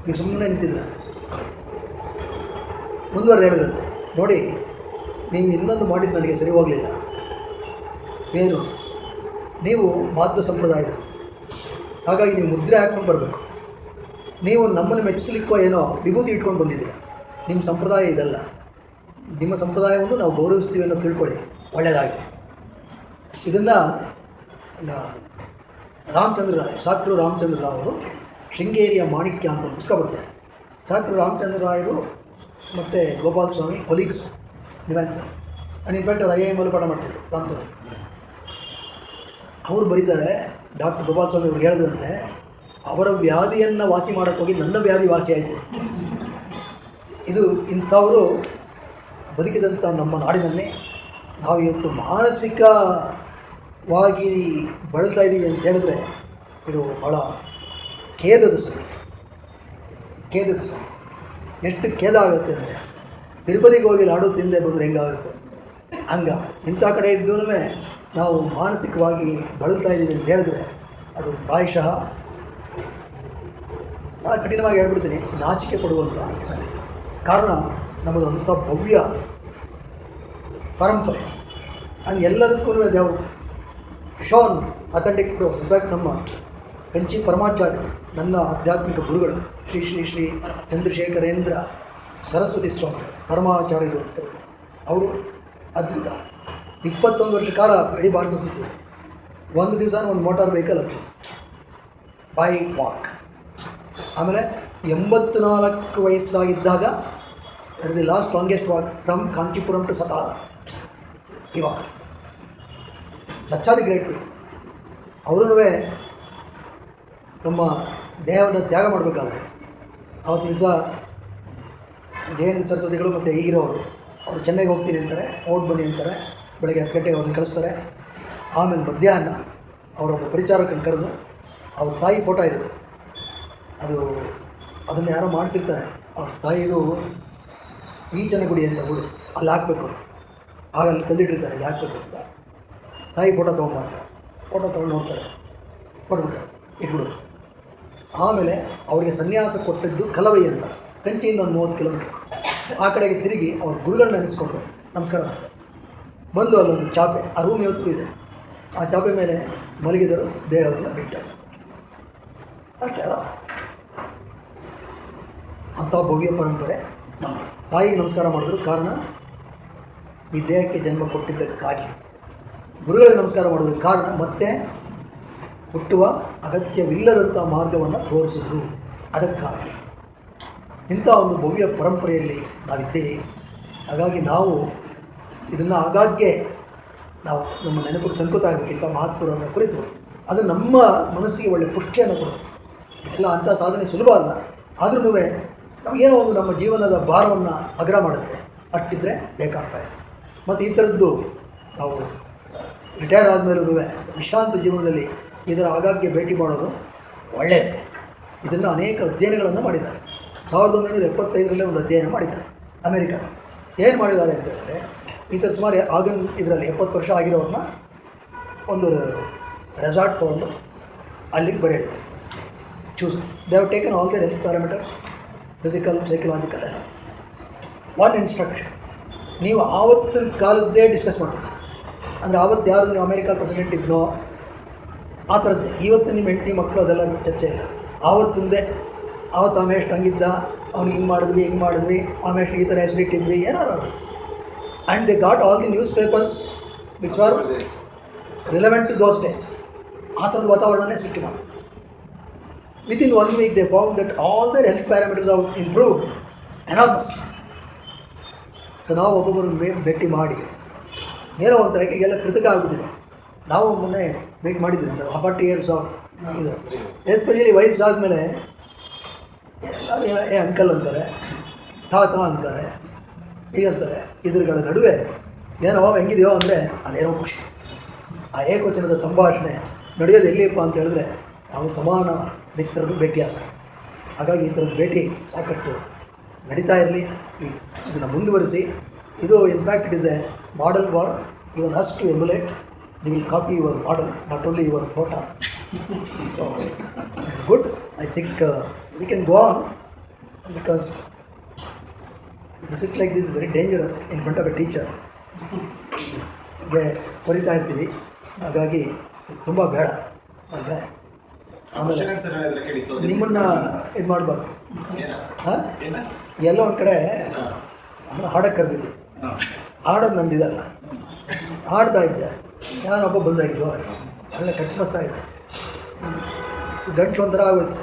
ನೀವು ಸುಮ್ಮನೆ ನಿಂತಿದ್ರೆ ಮುಂದುವರೆದು ಹೇಳಿದ್ರಂತೆ, ನೋಡಿ ನೀವು ಇನ್ನೊಂದು ಮಾಡಿದ್ದು ನನಗೆ ಸರಿ ಹೋಗಲಿಲ್ಲ. ಏನು? ನೀವು ಮಾಧ್ವ ಸಂಪ್ರದಾಯದ ಹಾಗಾಗಿ ನೀವು ಮುದ್ರೆ ಹಾಕ್ಕೊಂಡು ಬರಬೇಕು. ನೀವು ನಮ್ಮನ್ನು ಮೆಚ್ಚಲಿಕ್ಕೋ ಏನೋ ವಿಭೂತಿ ಇಟ್ಕೊಂಡು ಬಂದಿದ್ದೀರ. ನಿಮ್ಮ ಸಂಪ್ರದಾಯ ಇದಲ್ಲ. ನಿಮ್ಮ ಸಂಪ್ರದಾಯವನ್ನು ನಾವು ಗೌರವಿಸ್ತೀವಿ ಅನ್ನೋ ತಿಳ್ಕೊಳ್ಳಿ, ಒಳ್ಳೆಯದಾಗಿ. ಇದನ್ನು ರಾಮಚಂದ್ರ ರಾಯ್, ಡಾಕ್ಟರ್ ರಾಮಚಂದ್ರ ರಾವ್ ಅವರು ಶೃಂಗೇರಿಯ ಮಾಣಿಕ್ಯ ಅಂತ ಪುಸ್ತಕ ಬರ್ತಾರೆ. ಡಾಕ್ಟರ್ ರಾಮಚಂದ್ರ ರಾಯರು ಮತ್ತು ಗೋಪಾಲ ಸ್ವಾಮಿ colleagues Diwan's and in fact IIM ಪಾಠ ಮಾಡ್ತಿದ್ರು ರಾಮಚಂದ್ರ. ಅವರು ಬರೀತಾರೆ, ಡಾಕ್ಟರ್ ಗೋಪಾಲ ಸ್ವಾಮಿ ಅವ್ರು ಹೇಳಿದ್ರಂತೆ, ಅವರ ವ್ಯಾಧಿಯನ್ನು ವಾಸಿ ಮಾಡೋಕ್ಕೆ ಹೋಗಿ ನನ್ನ ವ್ಯಾಧಿ ವಾಸಿ ಆಯಿತು. ಇದು ಇಂಥವರು ಬದುಕಿದಂಥ ನಮ್ಮ ನಾಡಿನಲ್ಲಿ ನಾವು ಇವತ್ತು ಮಾನಸಿಕವಾಗಿ ಬಳಲ್ತಾ ಇದ್ದೀವಿ ಅಂತ ಹೇಳಿದ್ರೆ ಇದು ಭಾಳ ಖೇದದ ಸಂಗತಿ. ಎಷ್ಟು ಖೇದ ಆಗುತ್ತೆ ಅಂದರೆ, ತಿರುಪತಿಗೆ ಹೋಗಿ ಲಾಡು ತಿಂದೆ ಬಂದರೆ ಹೆಂಗಾಗುತ್ತೆ ಹಂಗ. ಇಂಥ ಕಡೆ ಇದ್ದೂ ನಾವು ಮಾನಸಿಕವಾಗಿ ಬಳಲ್ತಾ ಇದ್ದೀವಿ ಅಂತ ಹೇಳಿದ್ರೆ ಅದು ಪ್ರಾಯಶಃ ಭಾಳ ಕಠಿಣವಾಗಿ ಹೇಳ್ಬಿಡ್ತೀನಿ, ನಾಚಿಕೆ ಪಡುವಂಥ ಸಂಗತಿ. ಕಾರಣ ನಮ್ಮದಂಥ ಭವ್ಯ ಪರಂಪರೆ. ಅದು ಎಲ್ಲದಕ್ಕೂ they've shown authentic proof. In fact ನಮ್ಮ ಕಂಚಿ ಪರಮಾಚಾರ್ಯ, ನನ್ನ ಆಧ್ಯಾತ್ಮಿಕ ಗುರುಗಳು ಶ್ರೀ ಶ್ರೀ ಶ್ರೀ ಚಂದ್ರಶೇಖರೇಂದ್ರ ಸರಸ್ವತಿ ಸ್ವಾಮಿ ಪರಮಾಚಾರ್ಯರು, ಅವರು ಅದ್ಭುತ. 21 ವರ್ಷ ಕಾಲ ಇಡೀ ಭಾರತ ಸುತ್ತಿದ್ರು. ಒಂದು ದಿವಸ ಒಂದು ಮೋಟಾರ್ ವೆಹಿಕಲ್ ಹತ್ತು, ಬೈ ವಾಕ್. ಆಮೇಲೆ 84 ವಯಸ್ಸಾಗಿದ್ದಾಗ it the last longest walk from Kanchipuram to Satara. ಇವಾಗ ಸಚ್ಚಾದಿ ಗ್ರೇಟ್. ಅವರೂ ನಮ್ಮ ದೇಹವನ್ನು ತ್ಯಾಗ ಮಾಡಬೇಕಾದ್ರೆ ಅವತ್ತು ದಿವಸ ಜಯಂತ ಸರಸ್ವತಿಗಳು ಮತ್ತು ಈಗಿರೋರು ಅವರು ಚೆನ್ನೈಗೆ ಹೋಗ್ತೀನಿ ಅಂತಾರೆ, ಓಟ್ ಬನ್ನಿ ಅಂತಾರೆ. ಬೆಳಗ್ಗೆ 10 ಗಂಟೆಗೆ ಅವ್ರನ್ನ ಕಳಿಸ್ತಾರೆ. ಆಮೇಲೆ ಮಧ್ಯಾಹ್ನ ಅವರೊಬ್ಬ ಪರಿಚಾರಕನ್ನು ಕರೆದು ಅವ್ರ ತಾಯಿ ಫೋಟೋ ಇದೆ, ಅದನ್ನು ಯಾರೋ ಮಾಡಿಸಿರ್ತಾರೆ. ಅವ್ರ ತಾಯಿದು ಈಚನಗುಡಿ ಅಂತ ಊರು, ಅಲ್ಲಿ ಹಾಕಬೇಕು. ಆಗ ಅಲ್ಲಿ ತಂದಿಟ್ಟಿರ್ತಾರೆ ಇಲ್ಲಿ ಹಾಕಬೇಕು ಅಂತ. ತಾಯಿ ಫೋಟೋ ತೊಗೊಂಬರ್ತಾರೆ. ಫೋಟೋ ತೊಗೊಂಡು ನೋಡ್ತಾರೆ, ಕೊಟ್ಬಿಡ್ತಾರೆ, ಇಟ್ಬಿಡೋದು. ಆಮೇಲೆ ಅವರಿಗೆ ಸನ್ಯಾಸ ಕೊಟ್ಟಿದ್ದು ಕಲವೈ ಅಂತ, ಕಂಚಿಯಿಂದ ಒಂದು 30 ಕಿಲೋಮೀಟ್ರ್. ಆ ಕಡೆಗೆ ತಿರುಗಿ ಅವ್ರ ಗುರುಗಳನ್ನ ನೆನೆಸ್ಕೊಂಡು ನಮಸ್ಕಾರ ಮಾಡ್ತಾರೆ. ಬಂದು ಅಲ್ಲೊಂದು ಚಾಪೆ, ಆ ರೂಮ್ ಇವತ್ತು ಇದೆ, ಆ ಚಾಪೆ ಮೇಲೆ ಮಲಗಿದರು, ದೇಹವನ್ನು ಬಿಟ್ಟರು. ಅಷ್ಟೇ ಅಲ್ಲ, ಅಂಥ ಭವ್ಯ ಪರಂಪರೆ. ನಮ್ಮ ತಾಯಿಗೆ ನಮಸ್ಕಾರ ಮಾಡಿದ್ರು, ಕಾರಣ ಈ ದೇಹಕ್ಕೆ ಜನ್ಮ ಕೊಟ್ಟಿದ್ದಕ್ಕಾಗಿ. ಗುರುಗಳಿಗೆ ನಮಸ್ಕಾರ ಮಾಡೋದಕ್ಕೆ ಕಾರಣ ಮತ್ತೆ ಹುಟ್ಟುವ ಅಗತ್ಯವಿಲ್ಲದಂಥ ಮಾರ್ಗವನ್ನು ತೋರಿಸಿದ್ರು, ಅದಕ್ಕಾಗಿ. ಇಂಥ ಒಂದು ಭವ್ಯ ಪರಂಪರೆಯಲ್ಲಿ ನಾವಿದ್ದೇವೆ. ಹಾಗಾಗಿ ನಾವು ಇದನ್ನು ಆಗಾಗ್ಗೆ ನಾವು ನಮ್ಮ ನೆನಪಿಗೆ ತಂದ್ಕೋತಾ ಇರಬೇಕು. ಇಂಥ ಮಹಾತ್ಮರನ್ನು ಕುರಿತು ಅದು ನಮ್ಮ ಮನಸ್ಸಿಗೆ ಒಳ್ಳೆಯ ಪುಷ್ಟಿಯನ್ನು ಕೊಡುತ್ತೆ. ಇದೆಲ್ಲ ಅಂಥ ಸಾಧನೆ ಸುಲಭ ಅಲ್ಲ, ಆದ್ರೂ ನಮಗೇನೋ ಒಂದು ನಮ್ಮ ಜೀವನದ ಭಾರವನ್ನು ಅಗ್ರ ಮಾಡುತ್ತೆ. ಅಷ್ಟಿದ್ರೆ ಬೇಕಾಗ್ತಾ ಇದೆ. ಮತ್ತು ಈ ಥರದ್ದು ನಾವು ರಿಟೈರ್ ಆದಮೇಲೂ ವಿಶ್ರಾಂತ ಜೀವನದಲ್ಲಿ ಇದರ ಆಗಾಗ್ಗೆ ಭೇಟಿ ಮಾಡೋದು ಒಳ್ಳೆಯದು. ಇದನ್ನು ಅನೇಕ ಅಧ್ಯಯನಗಳನ್ನು ಮಾಡಿದ್ದಾರೆ. 1975 ಒಂದು ಅಧ್ಯಯನ ಮಾಡಿದ್ದಾರೆ ಅಮೇರಿಕ. ಏನು ಮಾಡಿದ್ದಾರೆ ಅಂತ ಹೇಳಿದ್ರೆ, ಈ ಥರ ಸುಮಾರು ಇದರಲ್ಲಿ 70 ವರ್ಷ ಆಗಿರೋರನ್ನ ಒಂದು ರೆಸಾರ್ಟ್ ತೊಗೊಂಡು ಅಲ್ಲಿಗೆ ಬರೆಯಿದ್ದಾರೆ. Choose they have taken all the health parameters, physical, psychological ಎಲ್ಲ. ಒನ್ ಇನ್ಸ್ಟ್ರಕ್ಷನ್, ನೀವು ಆವತ್ತಿನ ಕಾಲದ್ದೇ ಡಿಸ್ಕಸ್ ಮಾಡಬೇಕು. ಅಂದರೆ ಆವತ್ತು ಯಾರು ನೀವು ಅಮೇರಿಕಾ ಪ್ರೆಸಿಡೆಂಟ್ ಇದ್ನೋ ಆ ಥರದ್ದೇ. ಇವತ್ತು ನಿಮ್ಮ ಹೆಂಡತಿ ಮಕ್ಕಳು ಅದೆಲ್ಲ ಚರ್ಚೆ ಇಲ್ಲ. ಆವತ್ತಿಂದೇ, ಆವತ್ತು ಆಮೇಲೆ ಹಂಗಿದ್ದ, ಅವ್ನಿಗೆ ಹಿಂಗೆ ಮಾಡಿದ್ವಿ, ಆಮೇಲೆ ಈ ಥರ ಹೆಸರಿಟ್ಟಿದ್ವಿ, ಏನಾರು. And they got all the newspapers which are relevant to those days. ಆ ಥರದ ವಾತಾವರಣನೇ ಸೃಷ್ಟಿ ಮಾಡಿ. Within 1 week they found that all their health parameters have improved enormously. So ನಾವು ಒಬ್ಬೊಬ್ಬರನ್ನು ಭೇಟಿ ಮಾಡಿ ಏನೋ ಒಂಥರ ಈಗೆಲ್ಲ ಕೃತಕ ಆಗಿಬಿಟ್ಟಿದೆ. ನಾವು ಮೊನ್ನೆ ಭೇಟಿ ಮಾಡಿದ್ವಿ 40 years ಆಫ್ ಇದು. ಎಸ್ಪೆಷಲಿ ವಯಸ್ಸಾದಮೇಲೆ ಎಲ್ಲರೂ ಅಂಕಲ್ ಅಂತಾರೆ, ತಾತ ಅಂತಾರೆ, ಹೀಗಂತಾರೆ. ಇದ್ರಗಳ ನಡುವೆ ಏನೋ ಹೆಂಗಿದೆಯೋ ಅಂದರೆ ಅದೇನೋ ಖುಷಿ. ಆ ಏಕವಚನದ ಸಂಭಾಷಣೆ ನಡೆಯೋದು ಎಲ್ಲಿಯಪ್ಪ ಅಂತ ಹೇಳಿದ್ರೆ ನಾವು ಸಮಾನ ಮಿತ್ರರು ಭೇಟಿಯಾಗ್ತಾರೆ. ಹಾಗಾಗಿ ಈ ಥರದ ಭೇಟಿ ಸಾಕಷ್ಟು ನಡೀತಾ ಇರಲಿ. ಇದನ್ನು ಮುಂದುವರಿಸಿ. ಇದು in fact it is a model for even us to emulate. You will copy your model, not only your photo. So it's good. I think we can go on, because visit like this very dangerous in front of a teacher. ಹೀಗೆ ಕೊರಿತಾ ಇರ್ತೀವಿ, ಹಾಗಾಗಿ ತುಂಬ ಬೇಡ. ಅಂದರೆ ಆಮೇಲೆ Question answer ಹೇಳಿದ್ರೆ ಕೇಳಿ, so this ನಿಮ್ಮನ್ನ is- ಇದು ಮಾಡಬಾರ್ದು. ಏನ? ಹಾಂ ಏನ? ಎಲ್ಲೋ ಒಂದು ಕಡೆ ಹಾ. ಅಂದ್ರೆ ಹಾಡಕ್ಕೆ ಕರೆದಿದ್ದು. ಹಾ. ಹಾಡೋದು ನಂದಿದಲ್ಲ, ಹಾಡ್ತಾ ಇದ್ದೆ. ಯಾರೊಬ್ಬ ಬಂದಾಗಿದ್ದು ಒಳ್ಳೆ ಕಟ್ಮಸ್ತಾ ಇದ್ದೆ. ಗಂಟ್ಲು ಒಂಥರ ಆಗೋಯ್ತು,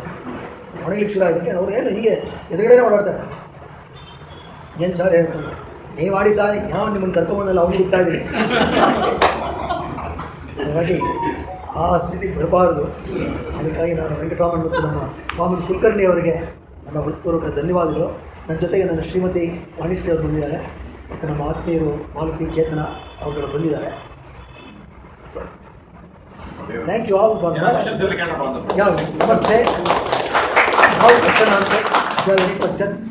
ಹೊಣಿಲಿಕ್ಕೆ ಶುರು ಆಗಿದೆ. ಅವ್ರು ಏನು ಹಿಂಗೆ ಎದುರುಗಡೆನೇ ಓಡಾಡ್ತಾರೆ. ಏನು ಸರ್ ಹೇಳ್ತಾರೆ, ನೀವು ಆಡಿ ಸಾರಿ, ಯಾವ ನಿಮ್ಮನ್ನು ಕರ್ಕೊಂಬಂದಲ್ಲ ಅವ್ನು ಹುಡ್ತಾ ಇದ್ದೀನಿ. ಹಾಗಾಗಿ ಆ ಸ್ಥಿತಿಗೆ ಬರಬಾರ್ದು. ಅದಕ್ಕಾಗಿ ನಾನು ವೆಂಕಟರಾಮನ್ ಮತ್ತು ನಮ್ಮ ವಾಮನ್ ಕುಲಕರ್ಣಿ ಅವರಿಗೆ ನನ್ನ ಹೃತ್ಪೂರ್ವಕ ಧನ್ಯವಾದಗಳು. ನನ್ನ ಜೊತೆಗೆ ನನ್ನ ಶ್ರೀಮತಿ ವಾಣಿಶ್ರೀ ಅವರು ಬಂದಿದ್ದಾರೆ, ಮತ್ತು ನಮ್ಮ ಆತ್ಮೀಯರು ಮಾಲತಿ, ಚೇತನ ಅವರುಗಳು ಬಂದಿದ್ದಾರೆ. ಥ್ಯಾಂಕ್ ಯು ಆಲ್ ಫಾರ್ ಏನೋ questions ಎಲ್ಲ ಕೇಳಪ್ಪ ಒಂದು. ಯಾವ ನಮಸ್ತೆ. ನಾವು question answer. Any questions?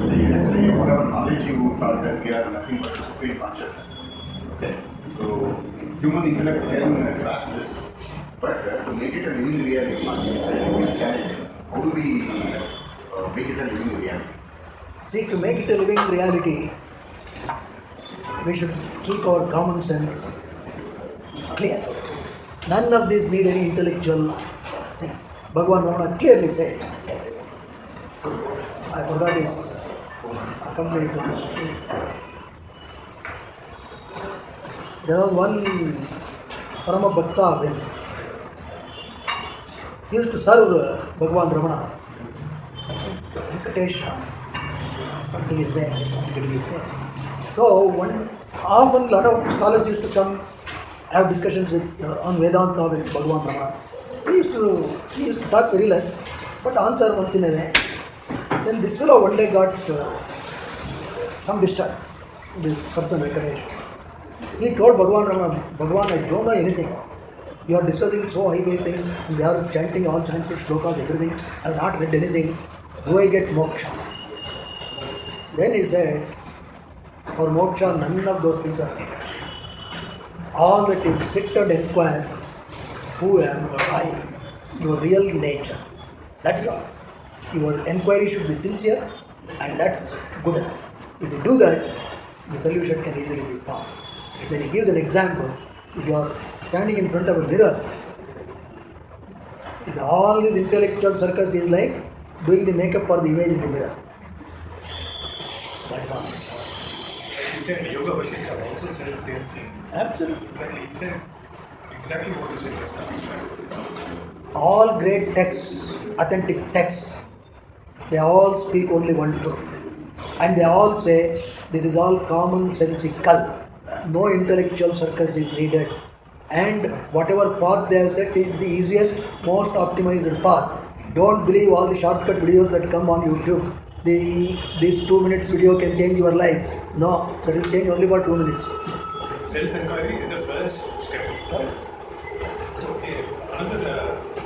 See, actually, whatever knowledge you taught that we are nothing but supreme consciousness. Okay, so human intellect can grasp this, but to make it a living reality, it's a huge challenge. How do we make it a living reality? See, to make it a living reality, we should keep our common sense clear. None of these need any intellectual things. Bhagavan Ramana clearly says, I forgot his accompanying. There was one Parama Bhakta of him. He used to serve Bhagavan Ramana. Venkatesh, something is there. So often a lot of scholars used to come have discussions with on Vedanta with Bhagavan Ramana. He used to talk very less, but answer once in a way. Then this fellow one day got some disturbed. This person Venkatesh. He told Bhagavan Ramana, Bhagavan, I don't know anything. You are discussing so high things. They are chanting all Sanskrit shlokas, everything. I have not read anything. Do I get moksha? Then he said, for moksha, none of those things are needed. All that is sit and inquire, who am I? Your real nature. That is all. Your enquiry should be sincere, and that's good enough. If you do that, the solution can easily be found. Then he gives an example. If you are standing in front of a mirror, with all this intellectual circus is like doing the makeup for the image in the mirror. That is all. You said Yoga Vashishta also said the same thing. Absolutely. Exactly. He said exactly what you said just now. All great texts, authentic texts, they all speak only one truth. And they all say this is all commonsensical. No intellectual circus is needed. And whatever path they have set is the easiest, most optimized path. Don't believe all the shortcut videos that come on YouTube. This 2 minutes video can change your life. No, that will change only for 2 minutes. Self-inquiry is the first step. So, another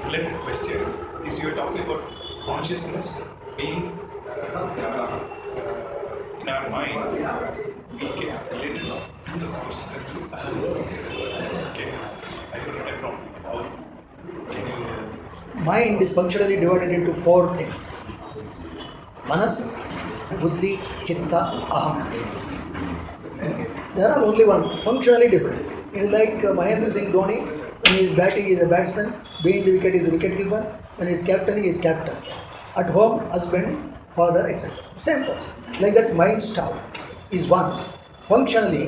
related question is you are talking about consciousness being in our mind. We get related to the consciousness through okay, I will get that properly. Or can you Mind is functionally divided into 4 things. Manas, Buddhi, Chitta, Aham. There are only one, functionally different. It is like Mahendra Singh Dhoni, when he is batting he is a batsman, being the wicket he is a wicket keeper, when he is captain he is captain. At home, husband, father, etc. Same person. Like that, mind style is one. Functionally,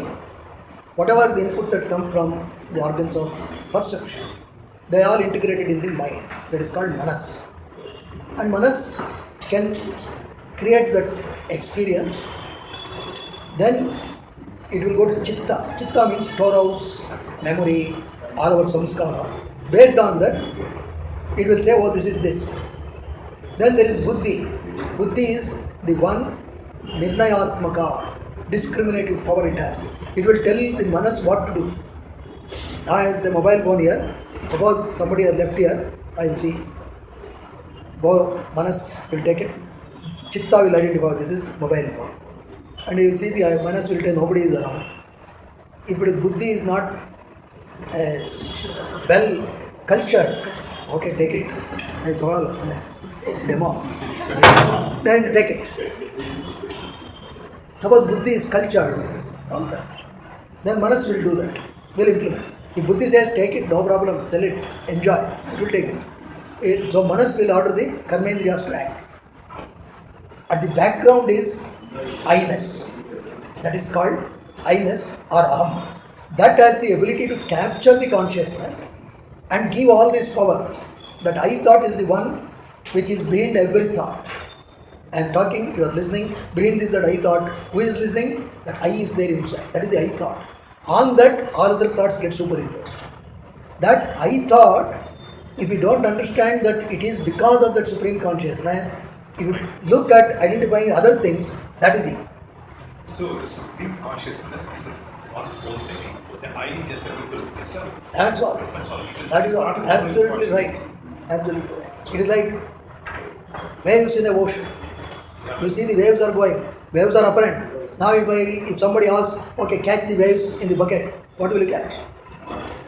whatever the inputs that come from the organs of perception, they are integrated in the mind. That is called Manas. And Manas can create that experience. Then it will go to Chitta. Chitta means storehouse, memory, all our samskaras. Based on that, it will say, oh, this is this. Then there is Buddhi. Buddhi is the one Nirnayatmaka, discriminative power it has. It will tell the Manas what to do. I have the mobile phone here. Suppose somebody has left here, I will see. Manas will take it. Chitta will identify this is mobile phone. And you will see the Manas will tell nobody is around. If it is Buddhi is not well cultured, okay, take it. I told demo. Then take it. Suppose Buddhi is cultured, then Manas will do that, will implement. If Buddhi says take it, no problem, sell it, enjoy, it will take it. So Manas will order the Karmendriyas to act. At the background is I-ness. That is called I-ness or Aham. That has the ability to capture the consciousness and give all this power. That I thought is the one which is behind every thought. I am talking, you are listening, behind this that I thought, who is listening? That I is there inside. That is the I thought. On that, all other thoughts get superimposed. That I thought, if you don't understand that it is because of that supreme consciousness, if you look at identifying other things, that is it. So the supreme consciousness is the one whole thing. The I is just a little disturbance. That's all. That's all. That is all. Absolutely right. Absolutely right. It is like waves in the ocean. You see the waves are going. Waves are apparent. Now if somebody asks, okay, catch the waves in the bucket, what will you catch?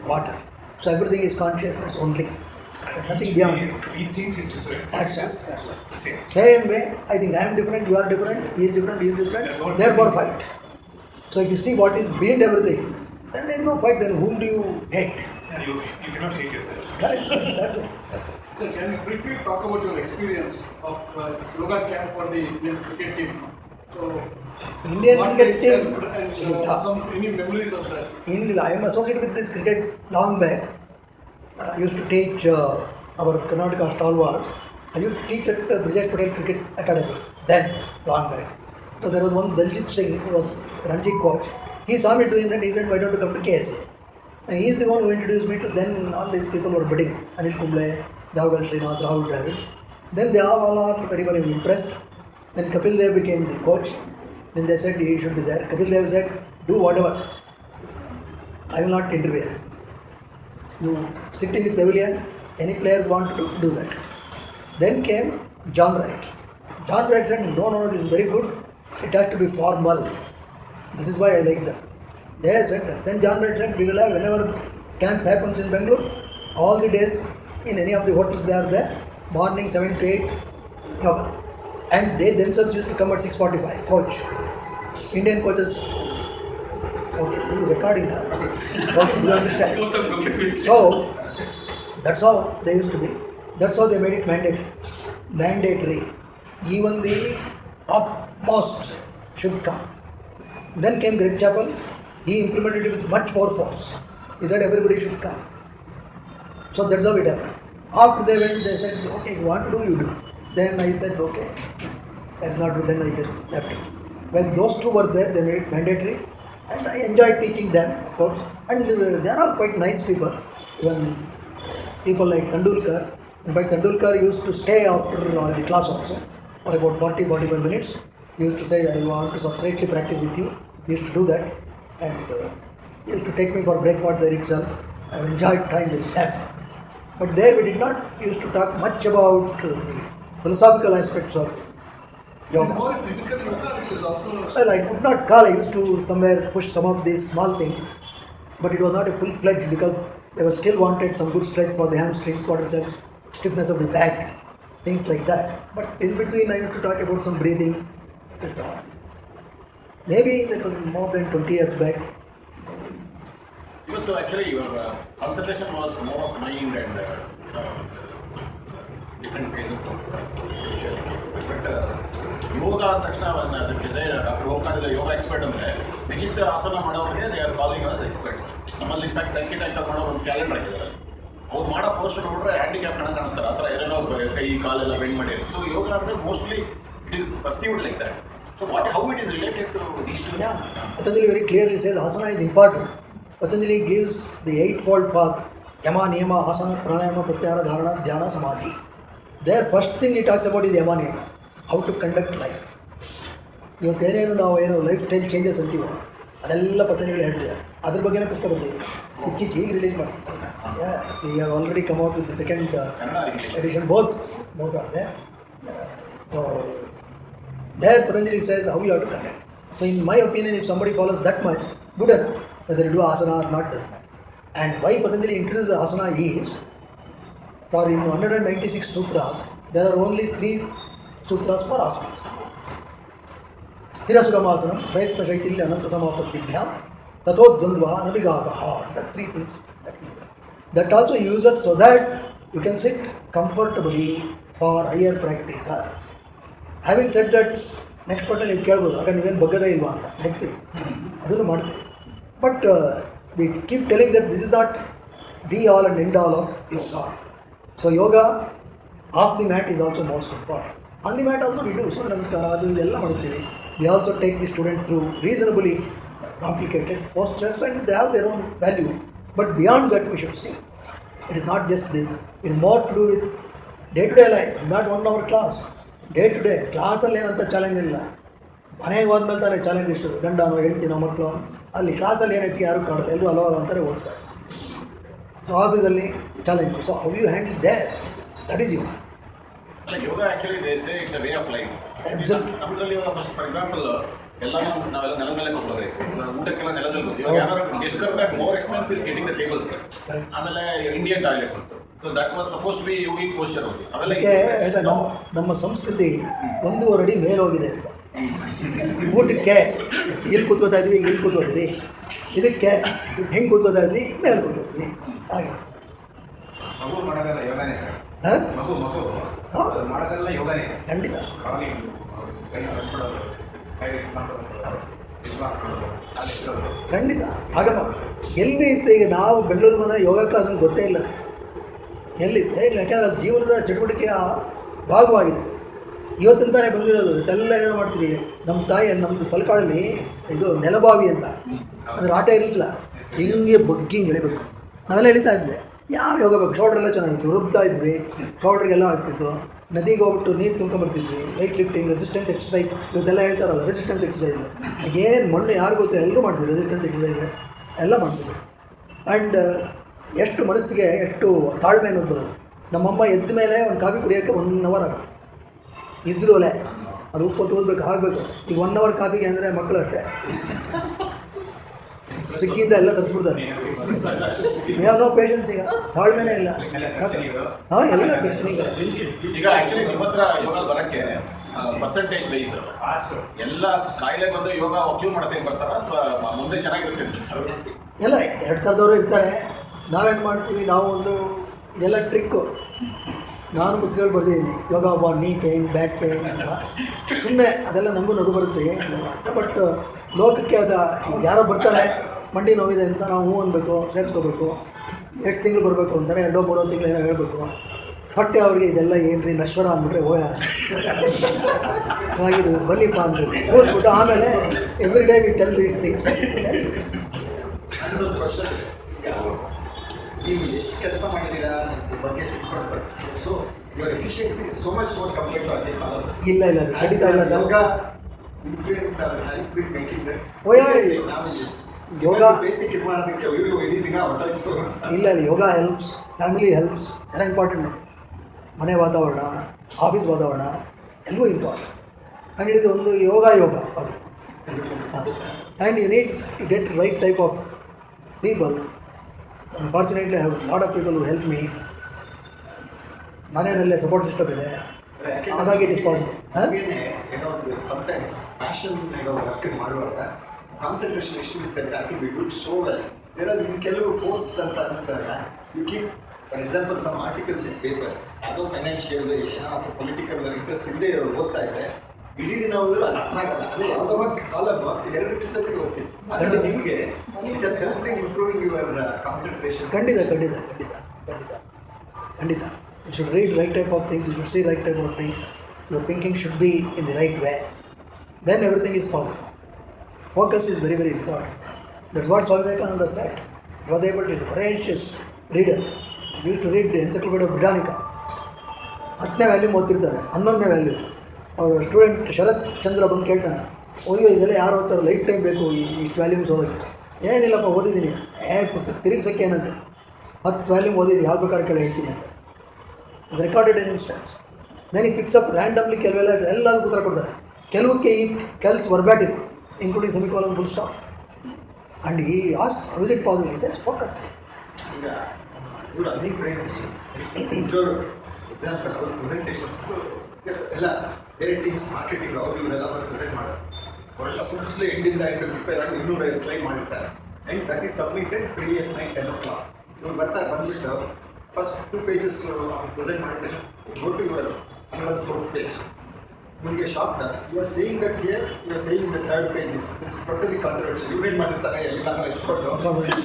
Water. So everything is consciousness only. Nothing beyond. We think is different. That's Just right. the same. Same way, I think I am different, you are different, he is different, he is different, therefore fight. So if you see what is behind everything, then there is no fight, then whom do you hate? And you cannot hate yourself. Correct, that's it. So can you briefly talk about your experience of this yoga camp for the Indian cricket team? So Indian what cricket did- team, and any memories of that? I am associated with this cricket long back. I used to teach our Karnataka stalwarts. I used to teach at Vijay Patel Cricket Academy, then, long back. So there was one Daljit Singh, who was Ranji coach. He saw me doing that, he said, why don't you come to KSA? And he is the one who introduced me to, then all these people were bidding. Anil Kumble, Jawahar Srinath, Rahul Dravid. Then they all are very, very impressed. Then Kapil Dev became the coach. Then they said he should be there. Kapil Dev said, do whatever. I will not interfere. You sit in the pavilion, any players want to do that. Then came John Wright. John Wright said, no, this is very good. It has to be formal. This is why I like them. They said that. Then John Wright said, we will have, whenever camp happens in Bengaluru, all the days in any of the hotels they are there, morning 7 to 8, yoga. And they themselves used to come at 6:45, coach. Indian coaches, okay, you recording that. Okay, you understand. So, that's how they used to be. That's how they made it mandatory. Even the topmost should come. Then came Greg Chappell. He implemented it with much more force. He said everybody should come. So that's how it happened. After they went, they said, okay, you want to do, you do. Then I said, okay. That's not good. Then I just left it. When those two were there, they made it mandatory. And I enjoyed teaching them, of course. And they are all quite nice people. Even people like Tendulkar. In fact, Tendulkar used to stay after the class also for about 40-45 minutes. He used to say, I want to separately practice with you. He used to do that. And he used to take me for breakfast there itself. I enjoyed time with them. But there we did not used to talk much about the philosophical aspects of It is yoga. more physical yoga, it is also. Well, I would not call. I used to somewhere push some of these small things, but it was not a full-fledged because they were still wanted some good strength for the hamstrings, quadriceps, stiffness of the back, things like that. But in between, I used to talk about some breathing, etc. Maybe that was more than 20 years back. Even though actually your concentration was more of mind and different phases of spirituality. But yoga at Takshana, when ಅದಕ್ಕೆ Dr. Omkar is a yoga expert ಅಂದ್ರೆ ವಿಚಿತ್ರ ಆಸನ ಮಾಡೋರಿಗೆ they are calling us experts. ನಮ್ಮಲ್ಲಿ in fact ಸಂಕೇತ ಆಯ್ಕೆ ಮಾಡೋ ಒಂದು ಕ್ಯಾಲೆಂಡರ್ ಆಗಿದ್ದಾರೆ. ಅವ್ರು ಮಾಡೋ ಪೋಸ್ಟ್ ನೋಡಿದ್ರೆ ಹ್ಯಾಂಡಿಕ್ಯಾಪ್ ಕಣ ಕಾಣಿಸ್ತಾರೆ. ಆ ಥರ ಏನೇನೋ ಕೈ ಕಾಲೆಲ್ಲ ಬೆಂಡ್ ಮಾಡಿ. ಸೊ ಯೋಗ ಅಂದರೆ mostly it is perceived like that. So how it is related to these two? Yeah, Patanjali very clearly says asana is important. Patanjali gives the eightfold path: yama, niyama, asana, pranayama, pratyahara, dharana, dhyana, samadhi. Their first thing he talks about is yama, niyama, how to conduct life. ಇವತ್ತೇನೇನು ನಾವು ಏನು life style changes ಅಂತೀವೋ ಅದೆಲ್ಲ ಪತಂಜಲಿ ಹೇಳ್ತಿದ್ದಾರೆ. ಅದ್ರ ಬಗ್ಗೆನೇ ಪುಸ್ತಕ ಬಂದಿದೆ. ಇತ್ತೀಚೆಗೆ ಈಗ ರಿಲೀಸ್ ಮಾಡಿ. We have already come out with the second edition. Both are there. So there Patanjali says how you have to conduct. So in my opinion, if somebody follows that much, good enough, whether you do asana or not doesn't matter. And why Patanjali introduced the asana is, for in 196 sutras, there are only 3 sutras for asana. Sthira Sugamasanam, Prayatna Shaitilya Ananta Samapatibhyam, Tato Dvandva Navigataha. These are 3 things. That also uses so that you can sit comfortably for higher practice. Having said that, next ಕೊಟ್ಟಲ್ಲಿ ನೀವು ಕೇಳ್ಬೋದು, ಆಗ ನೀವೇನು ಬಗ್ಗದೇ ಇಲ್ವಾ ಅಂತ ಹೋಗ್ತೀವಿ, ಅದನ್ನು ಮಾಡ್ತೀವಿ. But we keep telling that this is not be all and end all of yoga. So yoga off the mat is also most important. On the mat also we do Surya Namaskara, adu idella maduತ್ತೀವಿ. We also take the student through reasonably complicated postures and they have their own value. But beyond that we should see. It is not just this. It is more to do with day-to-day life. It is not 1 hour class. Day-to-day ಕ್ಲಾಸಲ್ಲಿ ಏನಂತ challenge ಇಲ್ಲ. ಮನೆಗೆ ಹೋದ್ಮೇಲೆ ತಾನೇ challenge ಇಷ್ಟು ಗಂಡನೋ ಹೆಂಡ್ತಿನೋ ಮಕ್ಕಳು. ಅಲ್ಲಿ ಕ್ಲಾಸಲ್ಲಿ ಏನು ಹೆಚ್ಚಿಗೆ ಯಾರು ಕಾಣೋದು, ಎಲ್ಲರೂ ಅಲೋ ಅಂತಾರೆ ಓದ್ತಾರೆ. ಸೊ ಆಫೀಸಲ್ಲಿ challenge. So how you handle there, that is yoga. ಅಲ್ಲ, yoga actually they say it's a way of life. ನಮ್ಮದ್ರಲ್ಲಿ ಇವಾಗ ಫಸ್ಟ್ ಫಾರ್ ಎಕ್ಸಾಂಪಲ್ ಎಲ್ಲ ನಾವೆಲ್ಲ ನೆಲದ ಮೇಲೆ ಕೊಟ್ಕೋಬೇಕು, ಊಟಕ್ಕೆಲ್ಲ ನೆಲದಲ್ಲಿ ಇವಾಗ ಯಾರು ಗೆಸ್ಟ್ ಕರೆದ್ರೆ more expensive getting the tables. ಆಮೇಲೆ ಇಂಡಿಯನ್ ಟಾಯ್ಲೆಟ್ಸ್ ಇತ್ತು. So that was suppose to be yogic posture ಹೋಗಿ ಅವೆಲ್ಲ. ನಮ್ಮ ಸಂಸ್ಕೃತಿ 1.5 ಅಡಿ ಮೇಲೆ ಹೋಗಿದೆ ಅಂತ. ಊಟಕ್ಕೆ ಇಲ್ಲಿ ಕೂತ್ಕೋತಾ ಇದ್ವಿ, ಇಲ್ಲಿ ಕೂತ್ಕೋತೀವಿ, ಇದಕ್ಕೆ ಹೆಂಗೆ ಕೂತ್ಕೋತಾ ಇದ್ವಿ, ಮೇಲೆ ಕೂತ್ಕೋತೀವಿ. ಹಾಗೆ ಮಗು ಮಾಡೋದೆಲ್ಲ ಯೋಗನೇ ಸರ್. ಮಗು ಮಾಡೋದೆಲ್ಲ ಯೋಗನೇ ಖಂಡಿತ. ಖಂಡಿತ ಆಗಮ್ಮ. ಎಲ್ಲಿ ಇತ್ತು ಈಗ ನಾವು ಬೆಂಗಳೂರು ಬಂದರೆ ಯೋಗ ಕ್ಲಾಸ್ ಅಂತ ಗೊತ್ತೇ ಇಲ್ಲ, ಎಲ್ಲಿತ್ತು ಇಲ್ಲ. ಯಾಕೆಂದರೆ ಅದು ಜೀವನದ ಚಟುವಟಿಕೆಯ ಭಾಗವಾಗಿತ್ತು. ಇವತ್ತಿನ ತಾನೇ ಬಂದಿರೋದು. ಇದೆಲ್ಲ ಏನು ಮಾಡ್ತೀವಿ, ನಮ್ಮ ತಾಯಿ ನಮ್ಮದು ತಲಕಾಡಲ್ಲಿ ಇದು ನೆಲಬಾವಿ ಅಂತ, ಅಂದರೆ ಆಟ ಇರಲಿಲ್ಲ, ಹಿಂಗೆ ಬಗ್ಗಿ ಹಿಂಗೆ ಎಳಿಬೇಕು. ನಾವೆಲ್ಲ ಎಳಿತಾ ಇದ್ವಿ. ಯಾವ ಯೋಗ ಬೇಕು, ಶೋಲ್ಡ್ರೆಲ್ಲ ಚೆನ್ನಾಗಿತ್ತು, ರುಬ್ತಾ ಇದ್ವಿ, ಶೋಲ್ಡ್ರಿಗೆಲ್ಲ ಆಗ್ತಿತ್ತು. ನದಿಗೆ ಹೋಗ್ಬಿಟ್ಟು ನೀರು ತುಂಬ್ಕೊಂಡ್ಬರ್ತಿದ್ವಿ. ವೆಯ್ಟ್ ಲಿಫ್ಟಿಂಗ್, ರೆಸಿಸ್ಟೆನ್ಸ್ ಎಕ್ಸಸೈಸ್ ಇವತ್ತೆಲ್ಲ ಹೇಳ್ತಾರಲ್ಲ, ರೆಸಿಸ್ಟೆನ್ಸ್ ಎಕ್ಸಸೈಸ್. ಏನು ಮಣ್ಣು ಯಾರು ಗೊತ್ತಿಲ್ಲ, ಎಲ್ಲರೂ ಮಾಡ್ತೀವಿ ರೆಸಿಸ್ಟೆನ್ಸ್ ಎಕ್ಸಸೈಸ್ ಎಲ್ಲ ಮಾಡ್ತೀವಿ. ಆ್ಯಂಡ್ ಎಷ್ಟು ಮನಸ್ಸಿಗೆ ಎಷ್ಟು ತಾಳ್ಮೆ ಅನ್ನೋದು ಬರೋದು. ನಮ್ಮಮ್ಮ ಎದ್ದ ಮೇಲೆ ಒಂದು ಕಾಫಿ ಕುಡಿಯೋಕ್ಕೆ 1 ಅವರ್ ಆಗೋದು. ಇದ್ರೂ ಅಲ್ಲೇ ಅದು ಉಪ್ಪು ಓದಬೇಕು ಆಗಬೇಕು. ಈಗ 1 ಅವರ್ ಕಾಫಿಗೆ ಅಂದರೆ ಮಕ್ಕಳು ಅಷ್ಟೇ ಸಿಕ್ಕಿಂದ ಎಲ್ಲ ತರಿಸ್ಬಿಡ್ತಾರೆ. ನೋ ಪೇಷನ್ಸ್, ಈಗ ತಾಳ್ಮೆನೇ ಇಲ್ಲ. ಹಾಂ, ಎಲ್ಲ ದರ್ಶನಿಗೆ ಈಗ ಆ್ಯಕ್ಚುಲಿ ನಿಮ್ಮ ಹತ್ರ ಯೋಗ ಬರೋಕ್ಕೆ ಪರ್ಸೆಂಟೇಜ್ ವೈಸ್ ಎಲ್ಲ ಕಾಯಿಲೆ ಬಂದು ಯೋಗ ಕ್ಯೂ ಮಾಡೋದಕ್ಕೆ ಬರ್ತಾರ ಅಥವಾ ಮುಂದೆ ಚೆನ್ನಾಗಿರುತ್ತೆ ಅಂತ? ಎಲ್ಲ 2 ಥರದವರು ಇರ್ತಾರೆ. ನಾವೇನು ಮಾಡ್ತೀವಿ, ನಾವು ಇದೆಲ್ಲ ಟ್ರಿಕ್ಕು. ನಾನು ಪುಸ್ತಕಗಳು ಬರ್ದಿದ್ದೀನಿ, yoga for knee pain, back pain ಅಂತ. ಸುಮ್ಮನೆ ಅದೆಲ್ಲ ನಮಗೂ ನಗು ಬರುತ್ತೆ. ಬಟ್ ಲೋಕಕ್ಕೆ ಯಾರೋ ಬರ್ತಾರೆ, ಮಂಡಿ ನೋವಿದೆ ಅಂತ ನಾವು ಹ್ಞೂ ಅನ್ಬೇಕು, ಸೇರಿಸ್ಕೋಬೇಕು. ಎಷ್ಟು ತಿಂಗಳು ಬರಬೇಕು ಅಂತಾರೆ, 2-3 ತಿಂಗಳು ಏನೋ ಹೇಳಬೇಕು. ಹೊಟ್ಟೆ ಅವ್ರಿಗೆ ಇದೆಲ್ಲ ಏನ್ರಿ ನಶ್ವರ ಅಂದ್ಬಿಟ್ರೆ ಹಾಗಿದ್ದು ಬನ್ನಿಪ್ಪ ಅಂದ್ಬಿಟ್ಟು ಹೋಗ್ಬಿಟ್ಟು ಆಮೇಲೆ every day we tell these things. ನೀವು ಎಷ್ಟು ಕೆಲಸ ಮಾಡಿದ್ದೀರಾ ಬಗ್ಗೆ ತಿಳ್ಕೊಳ್ಬೇಕು. So your efficiency so much more compared to other callers. ಇಲ್ಲ ಅದು ಖಂಡಿತ ಇಲ್ಲ. Yoga influence help with making that yoga basic ಇದು ಮಾಡೋದಕ್ಕೆ ಇಡೀ ದಿನ ಹೊರಟಾಯ್ತು. ಇಲ್ಲ ಯೋಗ ಹೆಲ್ಪ್ಸ್, ಫ್ಯಾಮಿಲಿ ಹೆಲ್ಪ್ಸ್, ಎಲ್ಲ ಇಂಪಾರ್ಟೆಂಟ್ ನೋಡಿ. ಮನೆ ವಾತಾವರಣ, ಆಫೀಸ್ ವಾತಾವರಣ ಎಲ್ಲವೂ ಇಂಪಾರ್ಟೆಂಟ್. ಆ್ಯಂಡ್ ಇದು ಒಂದು ಯೋಗ ಅದು. And you need to get right type of people. Unfortunately I have lot of people who help me. ಮನೆಯಲ್ಲೇ ಸಪೋರ್ಟ್ ಸಿಸ್ಟಮ್ ಇದೆ, ಹಾಗಾಗಿ it is possible. Sometimes passion work ಮಾಡುವಾಗ ಕಾನ್ಸಂಟ್ರೇಷನ್ ಎಷ್ಟಿರುತ್ತೆ ಅಂತ I think we do so well. There in ಕೆಲವು force ಅಂತ ಅನ್ನಿಸ್ತಾರೆ. You keep for example some articles in paper, ಯಾವುದೋ ಫೈನಾನ್ಷಿಯಲ್ ಏನೋ ಅಥವಾ ಪೊಲಿಟಿಕಲ್ ಇಂಟ್ರೆಸ್ಟ್ ಇಲ್ಲದೆ ಇರೋರು ಓದ್ತಾ ಇದ್ರೆ ಇಡೀ ದಿನ ಹೋದ್ರೆ ಅದು ಅರ್ಥ ಆಗಲ್ಲ. ಅದು ಯಾವುದೋ ಕಾಲಮ್ 2 ನಿಮಿಷದಲ್ಲಿ ಓದ್ತೀವಿ. ಅದರಿಂದ ನಿಮಗೆ it has help in improving your concentration. ಖಂಡಿತ ಖಂಡಿತ ಖಂಡಿತ ಖಂಡಿತ ಖಂಡಿತ. You should read right type of things, you should see right type of things. Your thinking should be in the right way. Then everything is possible. Focus is very, very important. That's what Swami Vivekananda said. He was able to be a voracious reader. He used to read the Encyclopedia Britannica. 10ನೇ volume ಓದ್ತಿರ್ತಾರೆ, 11ನೇ volume. ಅವರು student Sharat Chandra ಬಂದು ಕೇಳ್ತಾನೆ, ಅಯ್ಯೋ ಇದೆಲ್ಲ ಯಾರು ಓದ್ತಾರೆ, ಲೈಫ್ ಟೈಮ್ ಬೇಕು ಇಷ್ಟು ವ್ಯಾಲ್ಯೂಮ್ಸ್ ಓದೋಕ್ಕೆ. ಏನಿಲ್ಲಪ್ಪ ಓದಿದ್ದೀನಿ. ಪುಸ್ತಕ ತಿರುಗಿಸೋಕ್ಕೆ ಏನಂತೆ, 10 ವ್ಯಾಲ್ಯೂಮ್ ಓದಿದ್ದೀನಿ, ಯಾವ ಬೇಕಾದ್ರೆ ಕೇಳಿ ಹೇಳ್ತೀನಿ ಅಂತ. ಅದು ರೆಕಾರ್ಡೆಡ್ ಇನ್ ಇನ್ಸ್ಟೆನ್ಸ್. ದೆನ್ ಈ ಪಿಕ್ಸ್ ಅಪ್ ರ್ಯಾಂಡಮ್ಲಿ ಕೆಲವೆಲ್ಲ ಎಲ್ಲದಕ್ಕೂ ಉತ್ತರ ಕೊಡ್ತಾರೆ. ಕೆಲವಕ್ಕೆ ಈ ಕೆಲ್ಸ್ ವರ್ಬ್ಯಾಟಿವ್, including semicolon, full stop. And he asked, how is it possible? He says, focus. ಈಗ ಇವರು ಅಜೀಮ್ ಪ್ರೇಮ್ಜಿ ಇಬ್ಬರು ಎಕ್ಸಾಂಪಲ್ ಅವ್ರ ಪ್ರೆಸೆಂಟೇಷನ್ಸ್ ಎಲ್ಲ ಬೇರೆ ಟೀಮ್ಸ್ ಮಾರ್ಕೆಟಿಂಗ್ ಅವರು ಇವರೆಲ್ಲ ಬಂದು ಪ್ರೆಸೆಂಟ್ ಮಾಡೋದು. ಅವರೆಲ್ಲ ಫುಲ್ ಎಂಡಿಂದ ಎಂಡ್ ಪ್ರಿಪೇರ್ ಆಗಿ 250 ಸ್ಲೈಡ್ ಮಾಡಿರ್ತಾರೆ. And that is submitted previous night 10 o'clock. ಇವ್ರು ಬರ್ತಾರೆ ಬಂದ್ಬಿಟ್ಟು ಫಸ್ಟ್ 2 pages ಪ್ರೆಸೆಂಟ್ ಮಾಡಿದ್ರೆ go to your another 4th page. ನಿಮಗೆ shock you are saying that here you are saying the 3rd page is totally contradiction. ಇವ್ರೇನು ಮಾಡಿರ್ತಾರೆ ಎಲ್ಲಾನು ಹೆಚ್ಕೊಂಡು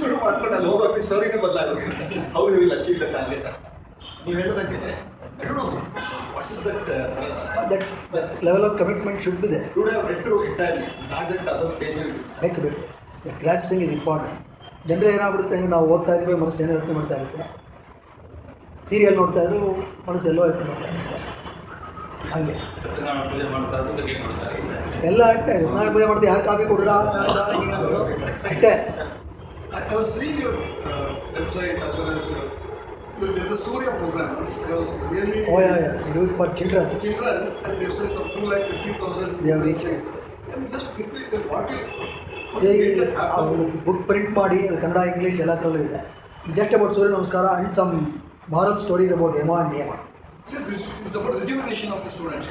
ಶುರು ಮಾಡ್ಕೊಂಡು ಅಲ್ಲಿ ಹೋಗೋದು ಸ್ಟೋರಿನೇ ಬದಲಾಗೋಗಿದೆ. How you will achieve the target ಅಂತ ನೀವು ಹೇಳೋದಂಗೆ I don't know what is that that level of commitment should be there. Today I have read through entirely. It's not that other page. ಬೇಕು ದ ಗ್ರಾಸ್ಪಿಂಗ್ ಇಸ್ ಇಂಪಾರ್ಟೆಂಟ್. ಜನರು ಏನಾಗ್ಬಿಡುತ್ತೆ ಅಂದರೆ ನಾವು ಓದ್ತಾ ಇದ್ವಿ ಮನಸ್ಸು ಏನೋ ಯೋಚನೆ ಮಾಡ್ತಾ ಇರುತ್ತೆ, ಸೀರಿಯಲ್ ನೋಡ್ತಾ ಇದ್ರು ಮನಸ್ಸು ಎಲ್ಲೋ ಯೋಚನೆ ಮಾಡ್ತಾ ಇರುತ್ತೆ. ಹಾಗೆ ಸತ್ಯನಾರಾಯಣ ಪೂಜೆ ಮಾಡ್ತಾ ಇದ್ದು ಕ್ರಿಕೆಟ್ ಮಾಡ್ತಾರೆ ಎಲ್ಲ ಅಷ್ಟೇ. ನಾನು ಪೂಜೆ ಮಾಡ್ತೀವಿ, ಯಾರು ಕಾಫಿ ಕೊಡ್ರಾ ಅಷ್ಟೇ. I was reading your website as well as there's a Surya program. I was really Oh yeah, you do it for children. children and they've said some 250,000. They have reached. And just quickly tell what you ಅವರು book print ಮಾಡಿ ಅದು Kannada English ಎಲ್ಲ ಥರಲ್ಲೂ ಇದೆ. Just about Surya Namaskar and some moral stories about yama and niyama. It's about rejuvenation of the students.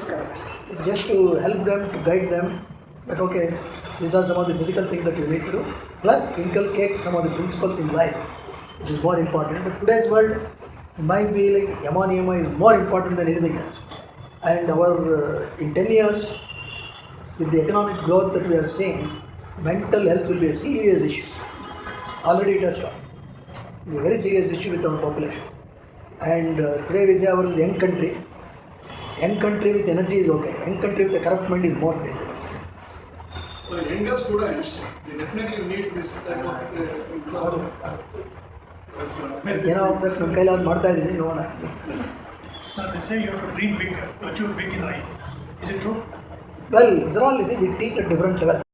Just to help them, to guide them that okay, these are some of the physical things that you need to do, plus inculcate some of the principles in life, which is more important. But today's world, in my feeling, yama niyama is more important than anything else. And our in 10 years, with the economic growth that we are seeing, mental health will be a serious issue. Already it has come. It's a very serious issue with our population. And today we say our young country. Young country with energy is okay. Young country with a corrupt mind is more dangerous. So younger students, they definitely need this type of ಏನೋ sir ನಮ್ಮ ಕೈಲಾದ್ರು ಮಾಡ್ತಾ ಇದ್ದೀನಿ, ನೋಡೋಣ. Now they say you have to dream big, achieve big in life. Is it true? Well, these are all, we teach at different levels.